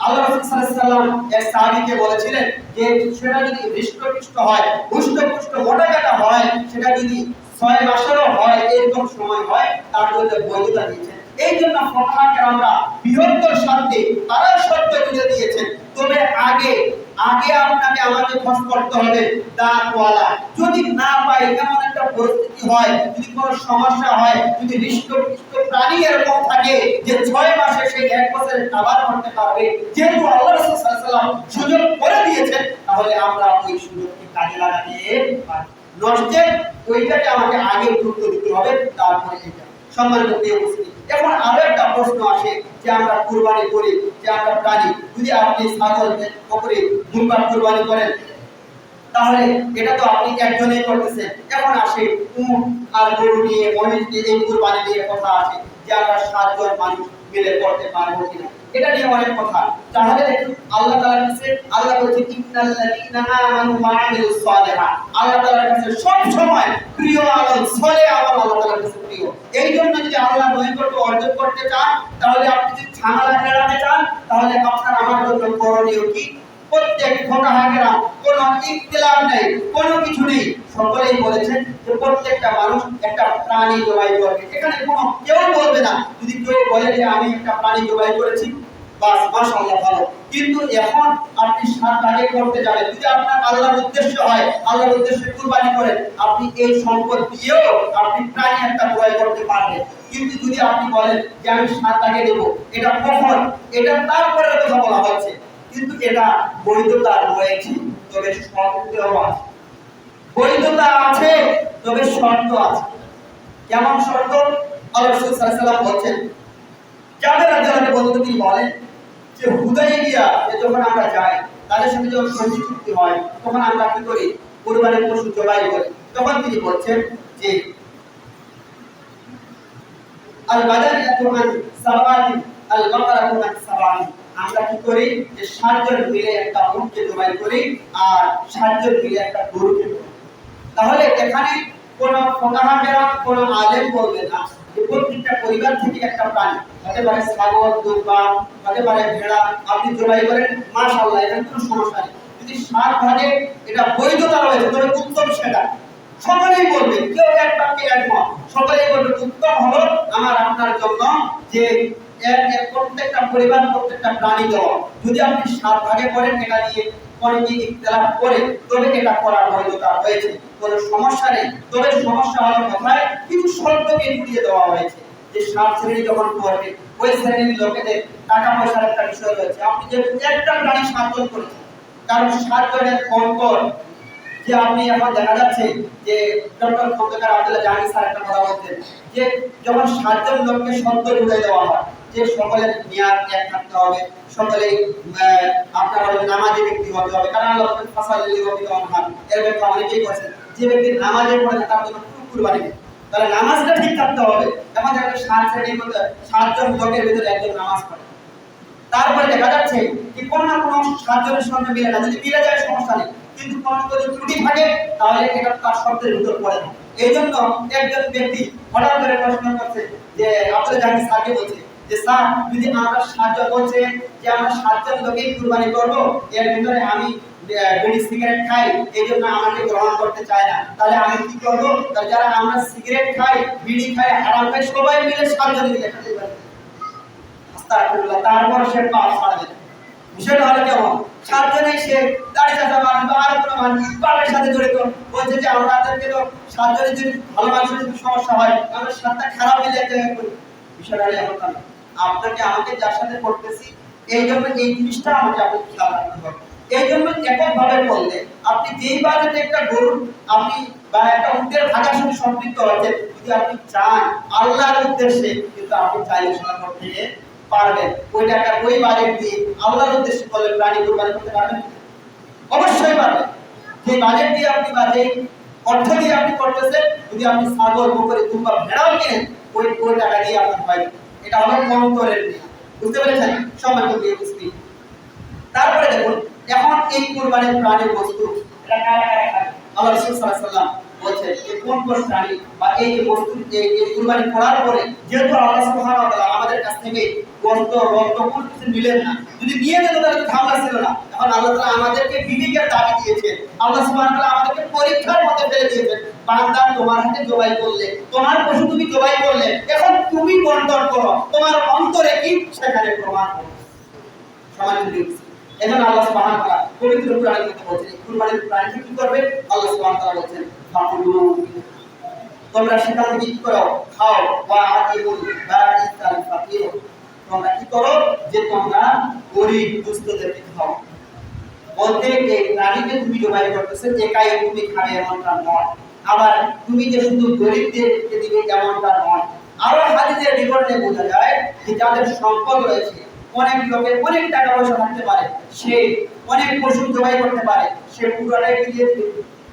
আল্লাহ রাসূল সাল্লাল্লাহু আলাইহি ওয়াসাল্লাম এক সাহাবীকে বলেছিলেন যে সেটা যদি হৃষ্টপুষ্ট হয়, হুষ্টপুষ্ট মোটাকাটা হয়, সেটা যদি 6 মাসেরও হয়, এরকম সময় হয়, তার জন্য বৈধতা দিয়েছেন। এই জন্য ফুকাহা কেরামরা বৃহত্তর স্বার্থে তারা শর্ত তুলে দিয়েছেন। তবে আগে আগে আপনাকে আমাকে খোঁজ করতে হবে দাঁতওয়ালা। যদি না পাই, এমন একটা পরিস্থিতি হয়, যদি কোনো সমস্যা হয়, যদি হৃষ্টপুষ্ট প্রাণী এরকম থাকে যে 6 মাসে সেই 1 বছরে খাবার করতে পারবে, যেহেতু আল্লাহ রাসূল সাল্লাল্লাহু আলাইহি ওয়াসাল্লাম সুযোগ করে দিয়েছেন, তাহলে আমরা ওই সুযোগকে কাজে লাগাতে পারি। নষ্টে ওইটাকে আমাকে আগে গুরুত্ব দিতে হবে, তারপরে এটা। সম্মানিত প্রিয় উপস্থিতি, এখন আরো একটা প্রশ্ন আসে যে আমরা কুরবানি করি, যে আমরা প্রাণী, যদি আপনি ছাগল বকরি দুর্বার কুরবানি করেন, তাহলে এটা তো আপনি একজনেই করতেছেন। এখন আসে উট আর গরু নিয়ে, মহিষ নিয়ে, এই কুরবানি নিয়ে কথা আসে যে আমরা 7 জন মানুষ মিলে করতে পারবো কিনা, এটা নিয়ে অনেক কথা। তাহলে দেখুন আল্লাহ তাআলার কাছে আল্লাহ বলেছে ইন্নাল্লাযীনা আমানু ওয়া আমিলুস সালিহাত, আল্লাহ তাআলার কাছে সব সময় প্রিয় আমল সলিহ আমল আল্লাহ তাআলার কাছে প্রিয়। এই জন্য যদি আল্লাহর নৈকট্য অর্জন করতে চান, তাহলে আপনি যদি ঝামেলা এড়াতে চান, তাহলে আপনার আমার জন্য করণীয় কি? প্রত্যেক ফুকাহা কেরাম কোনো ইখতিলাফ নেই, কোনো কিছু নেই, সকলেই বলেছেন যে প্রত্যেকটা মানুষ একটা প্রাণী জবাই করবে। এখানে কোনো কেউ বলবে না, যদি কেউ বলে যে আমি একটা প্রাণী জবাই করেছি, বাস মাশাআল্লাহ ভালো, কিন্তু এখন আপনি 7 ভাগে করতে যাবেন, যদি আপনার আল্লাহর উদ্দেশ্য হয়, আল্লাহর উদ্দেশ্যে কুরবানি করেন, আপনি এই সম্পদ দিয়েও আপনি প্রাণী একটা ক্রয় করতে পারবেন। কিন্তু যদি আপনি বলেন যে আমি 7 ভাগে দেব, এটা কখন, এটা তারপরে কথা বলা হচ্ছে, কিন্তু এটা বৈধতা রয়েছে, তবে শর্তও আছে। বৈধতা আছে, তবে শর্ত আছে। কেমন শর্ত? আল্লাহ রাসূল সাল্লাল্লাহু আলাইহি ওয়াসাল্লাম বলেন, যাদের রাদিয়াল্লাহু আনহু তিনি বলেন যে হুদাইবিয়া যখন আমরা যাই, তাদের সাথে যখন সন্ধি চুক্তি হয়, তখন আমরা কি করি? কুরবানির পশু জবাই করি। তখন তিনি বলছেন যে আল বাদানিয়াতু আন সাবাতি আল বাকারাতু আন সাবাতি, আমরা কি করি যে 7 জন মিলে একটা উটকে জবাই করি আর 7 জন মিলে একটা গরুকে। তাহলে এখানে কোন ফুকাহা কেরাম, কোন আলেম বলবে না যে প্রত্যেকটা পরিবার থেকে একটা প্রাণী, হতে পারে ছাগল, দুম্বা, হতে পারে ভেড়া, আপনি জবাই করেন, মাশাআল্লাহ, এখানে কোনো সমস্যা নেই। যদি 7 ভাগে এটা বৈধতা রয়েছে, তবে উত্তম সেটা সকলেই বলবে, কেউ এক বাক্যে একমত, সকলেই বলবে উত্তম হলো আমার আপনার জন্য যে প্রত্যেকটা পরিবার, প্রত্যেকটা প্রাণী দেওয়া। যদি আপনি 7 ভাগে করেন, এটা নিয়ে অনেকে ইখতিলাফ করে, তবে এটা করার বৈধতা রয়েছে, কোনো সমস্যা নেই। তবে সমস্যা হলো কোথায়? কিছু শর্তকে জুড়িয়ে দেওয়া হয়েছে যে 7 শ্রেণী যখন করবে, ওই শ্রেণীর লোকেদের টাকা পয়সার একটা বিষয় রয়েছে। আপনি যে একটা প্রাণী 7 জন করেছেন, কারণ 7 জনের অন্তর, যে আপনি এখন দেখা যাচ্ছে যে ডক্টর খন্দকার আব্দুল্লাহ জাহাঙ্গীর স্যার একটা কথা বলতেন যে যখন 7 জন লোককে সত্য ঢুকাই দেওয়া হয়, যে সকলের নিয়াত এক থাকতে হবে, সকলেই আপনার নামাজি ব্যক্তি হতে হবে, কারণ আল্লাহ ফাসালিল লিওয়াবিল এর ব্যাপারে অনেকেই বলেছেন যে ব্যক্তি নামাজে পড়ে না, তার জন্য কুরবানি নেই, তাহলে নামাজটা ঠিক থাকতে হবে। এখন দেখা যাচ্ছে 7 শ্রেণীর মধ্যে 7 জন লোকের ভিতরে একজন নামাজ পড়ে, তারপরে দেখা যাচ্ছে যে কোনো না কোনো 7 জনের সঙ্গে মিলে না, যদি মিলে যায় সমস্যা নেই, কিন্তু কোনো যদি ত্রুটি থাকে, তাহলে এটা তার শর্তের ভিতর পড়ে না। এই জন্য একজন ব্যক্তি হঠাৎ করে প্রশ্ন করছে যে আব্দুল জাহাঙ্গীর স্যারকে বলছে যে স্যার, যদি আমরা 7 জন বলছে যে আমরা 7 জন লোকেই কুরবানি করবো, এর ভিতরে আমি বিড়ি সিগারেট খাই, এই জন্য আমাকে গ্রহণ করতে চায় না, তাহলে আমি কি করবো? তাহলে যারা আমরা সিগারেট খাই, বিড়ি খাই, হারাম খাই, সবাই মিলে 7 জন মিলে খেতে পারি, আস্তাগফিরুল্লাহ, তারপর সে পাপ ছাড়বে। বিষয়টা হলো কেমন? 7 জনেই সে দাড়ি চাচা মানুষ বা আর কোনো মানুষ পাপের সাথে জড়িত, বলছে যে আমাদেরকে তো 7 জনের যদি ভালো মানুষের যদি সমস্যা হয়, আমরা 7টা খারাপ মিলে এক জায়গায় করি। বিষয়টা হলো এমন না, আপনাকে আমাকে যার সাথে করতেছি, এই জন্য এই জিনিসটা আমাকে আপনাকে খেয়াল রাখতে হবে। এই জন্য এককভাবে বললে আপনি যেই বাজেটে একটা গরু আপনি বা একটা উটের ভাগার সাথে সম্পৃক্ত হচ্ছেন, যদি আপনি চান আল্লাহর উদ্দেশ্যে, কিন্তু আপনি চাইলে সেটা করতে পারবেন? ওই টাকা ওই বাজেট দিয়ে আল্লাহর উদ্দেশ্যে বলে প্রাণী কুরবানি করতে পারবেন? অবশ্যই পারবেন। যে বাজেট দিয়ে আপনি বা যে অর্থ দিয়ে আপনি করতেছেন, যদি আপনি ছাগল, বকরি, দুম্বা, ভেড়াও কেনেন, ওই টাকা দিয়ে আপনার হয়। এটা হলো অন্তরের নিয়ম। বুঝতে পেরেছেন? সম্মানিত প্রিয় মুসলিম, তারপরে দেখুন, এখন এই কুরবানির প্রাণীর বস্তু এটা কারা কারা খাবে? আল্লাহ রাসূল সাল্লাল্লাহু আলাইহি ওয়াসাল্লাম বলেছেন যে কোন কোন প্রাণী বা এই যে বস্তু এই কুরবানি করার পরে যেহেতু আল্লাহ সুবহানাহু ওয়া তাআলা আমাদের কাছ থেকে গোশত, রক্ত কোন কিছু নিলেন না, যদি নিয়ে যেত তাহলে ঝামেলা ছিল না। এখন আল্লাহ তাআলা আমাদেরকে বিবেকের দাবি দিয়েছেন, আল্লাহ সুবহানাহু ওয়া তাআলা আমাদেরকে পরীক্ষার মধ্যে ফেলে দিয়েছেন। বান্দা, তোমার হাতে জবাই করলে, তোমার পশু তুমি জবাই করলে, এখন তুমি বন্টন করো, তোমার অন্তরে কি সেখানে প্রমাণ করো। সমাজের দিয়েছে। এখন আল্লাহ সুবহানাহু ওয়া তাআলা পবিত্র কোরআনে বলছেন, এই কুরবানির প্রাণীকে কি করবে? আল্লাহ সুবহানাহু ওয়া তাআলা বলছেন, ফাকুলু, তোমরা সেখান থেকে কি করো? খাও। ওয়া আতিমুল বাঈসাল ফাকির, তোমরা কি করো? যে তোমরা গরীব দুস্থদেরকে খাও। বলতে এই প্রাণীকে তুমি জবাই করতেছো, একাই তুমি খাবে এমনটা নয়। আবার তুমি যে শুধু গরীবদেরকে দিবে এমনটা নয়। আরো হাদিসের বিবরণে বোঝা যায় যে যাদের সম্পদ রয়েছে, অনেক লোকের অনেক টাকা পয়সা থাকতে পারে, সে অনেক পশু জবাই করতে পারে, সে পুরোটাই দিয়ে দিল,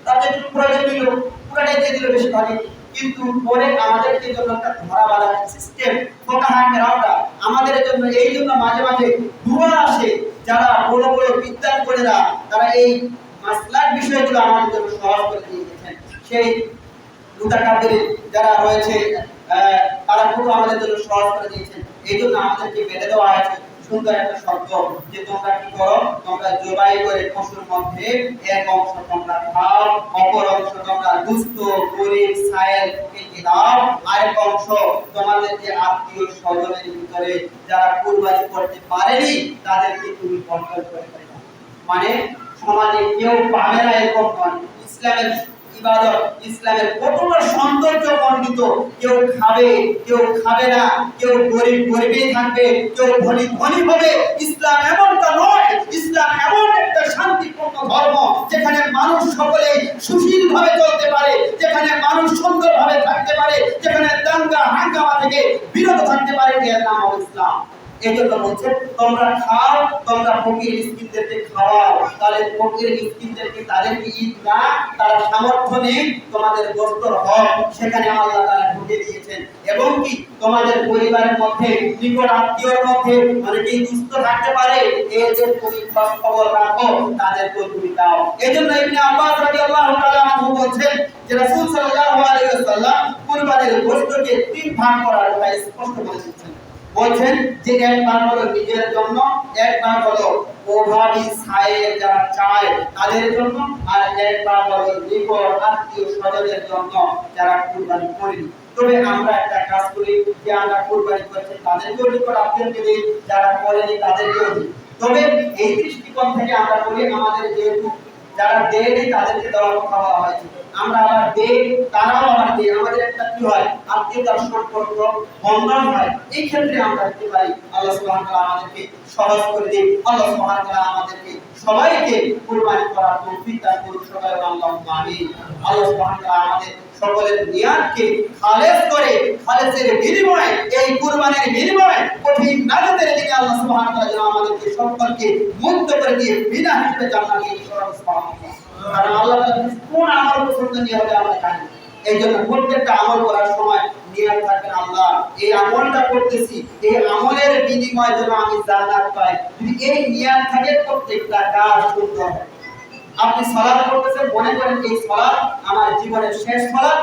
তাদের প্রয়োজন দিল, পুরোটাই দিয়ে দিল বেশিরভাগই। কিন্তু পরে আমাদের জন্য একটা ধরা বাঁধা সিস্টেম, ফোকাহা কেরামরা আমাদের জন্য এই জন্য মাঝে মাঝে দুয়া আসে, যারা বড় বড় বিদ্যান তারা এই মাসলাক বিষয়গুলো আমাদের জন্য সহজ করে দিয়ে গেছেন। সেই মুতাকাব্বির যারা রয়েছে, তারা খুব আমাদের জন্য সহজ করে দিয়েছেন। এই জন্য আমাদেরকে বেঁধে দেওয়া হয়েছে সুন্দর একটা শব্দ, যে তোমরা কি করো? তোমরা জবাই করে পশুর মধ্যে এক অংশ তোমরা খাও, অপর অংশ তোমরা দুস্থ, গরীব, সায়েল ফকিরকে দাও, আরেক অংশ তোমাদের যে আত্মীয় স্বজনের ভিতরে যারা কুরবানি করতে পারেনি তাদেরকে তুমি বন্টন করে দাও। মানে সমাজে কেউ পাবে না এরকম নয়। ইসলামের ইবাদত, ইসলামের কতটা সৌন্দর্য মণ্ডিত, কেউ খাবে, কেউ খাবে না, কেউ গরিব গরিবই থাকবে, কেউ ধনী ধনী হবে। ইসলাম এমনটা নয়। ইসলাম এমন একটা শান্তিপূর্ণ ধর্ম যেখানে মানুষ সকলে সুশীলভাবে চলতে পারে, যেখানে মানুষ সুন্দরভাবে থাকতে পারে, যেখানে দাঙ্গা হাঙ্গামা থেকে বিরত থাকতে পারে। এর নাম হলো ইসলাম। এই জন্য বলছে তোমরা খাও, তোমরা ফকির মিসকিনদেরকে খাওয়াও। তাহলে ফকির মিসকিনদেরকে তাদেরকে ঈদ না, তারা সামর্থ্য নেই, তোমাদের গোশতর হক সেখানে আল্লাহ তাআলা ঢুকে দিয়েছেন। এবং কি তোমাদের পরিবারের মধ্যে, নিকট আত্মীয়র মধ্যে অনেকেই দুস্থ থাকতে পারে, এদের তুমি খবর রাখো, তাদেরকে তুমি দাও। এজন্য ইবনে আব্বাস রাদিয়াল্লাহু তাআলা আনহু বলেন যে রাসূল সাল্লাল্লাহু আলাইহি ওয়াসাল্লাম কুরবানির গোশতকে তিন ভাগ করার কথা স্পষ্ট করে দিয়েছেন। বলছেন যে এক ভাগ হলো নিজের জন্য, এক ভাগ হলো অভাবী সায়ের যারা চায় তাদের জন্য, আর এক ভাগ হলো নিকট আত্মীয় স্বজনের জন্য যারা কুরবানি করেনি। তবে আমরা একটা কাজ করি যে আমরা কুরবানি করছি তাদেরকেও নিকট আত্মীয়কে দিই, যারা করেনি তাদেরকেও দিই। তবে এই দৃষ্টিকোণ থেকে আমরা বলি, আমাদের যেহেতু যারা দেয়নি তাদেরকে দেওয়ার কথা বলা হয়েছে, আমরা আবার দেই, তারাও আবার দেয়, আমাদের একটা কি হয়? আত্মীয়তার সম্পর্ক বন্ধন হয়। এই ক্ষেত্রে আমরা কি পারি? আল্লাহ সুবহানাহু ওয়া তাআলা আমাদেরকে সহজ করে দিন। আল্লাহ সুবহানাহু ওয়া তাআলা আমাদেরকে সবাইকে কুরবানি করার তৌফিক দান করুন। সবাই আল্লাহুম্মা আমিন। আল্লাহ সুবহানাহু ওয়া তাআলা আমাদের সকলের নিয়াতকে খালেস করে, খালেসের বিনিময়ে, এই কুরবানির বিনিময়ে কঠিন নাজাতের দিনে আল্লাহ সুবহানাহু ওয়া তাআলা আমাদেরকে সকলকে মুক্ত করে দিয়ে বিনা হিসেবে জান্নাতে সুবহানাল্লাহ। কারণ আল্লাহ তাআলা কোন আমল পছন্দ নিয়ে হবে আমরা জানি। এই জন্য প্রত্যেকটা আমল করার সময় নিয়ত থাকবেন, আল্লাহ এই আমলটা করতেছি, এই আমলের বিনিময়ে যেন আমি জান্নাত পাই। যদি এই নিয়ত থাকে প্রত্যেকটা কাজ সুন্দর হবে। আপনি সালাত করতেছেন, মনে করেন এই সালাত আমার জীবনের শেষ সালাত।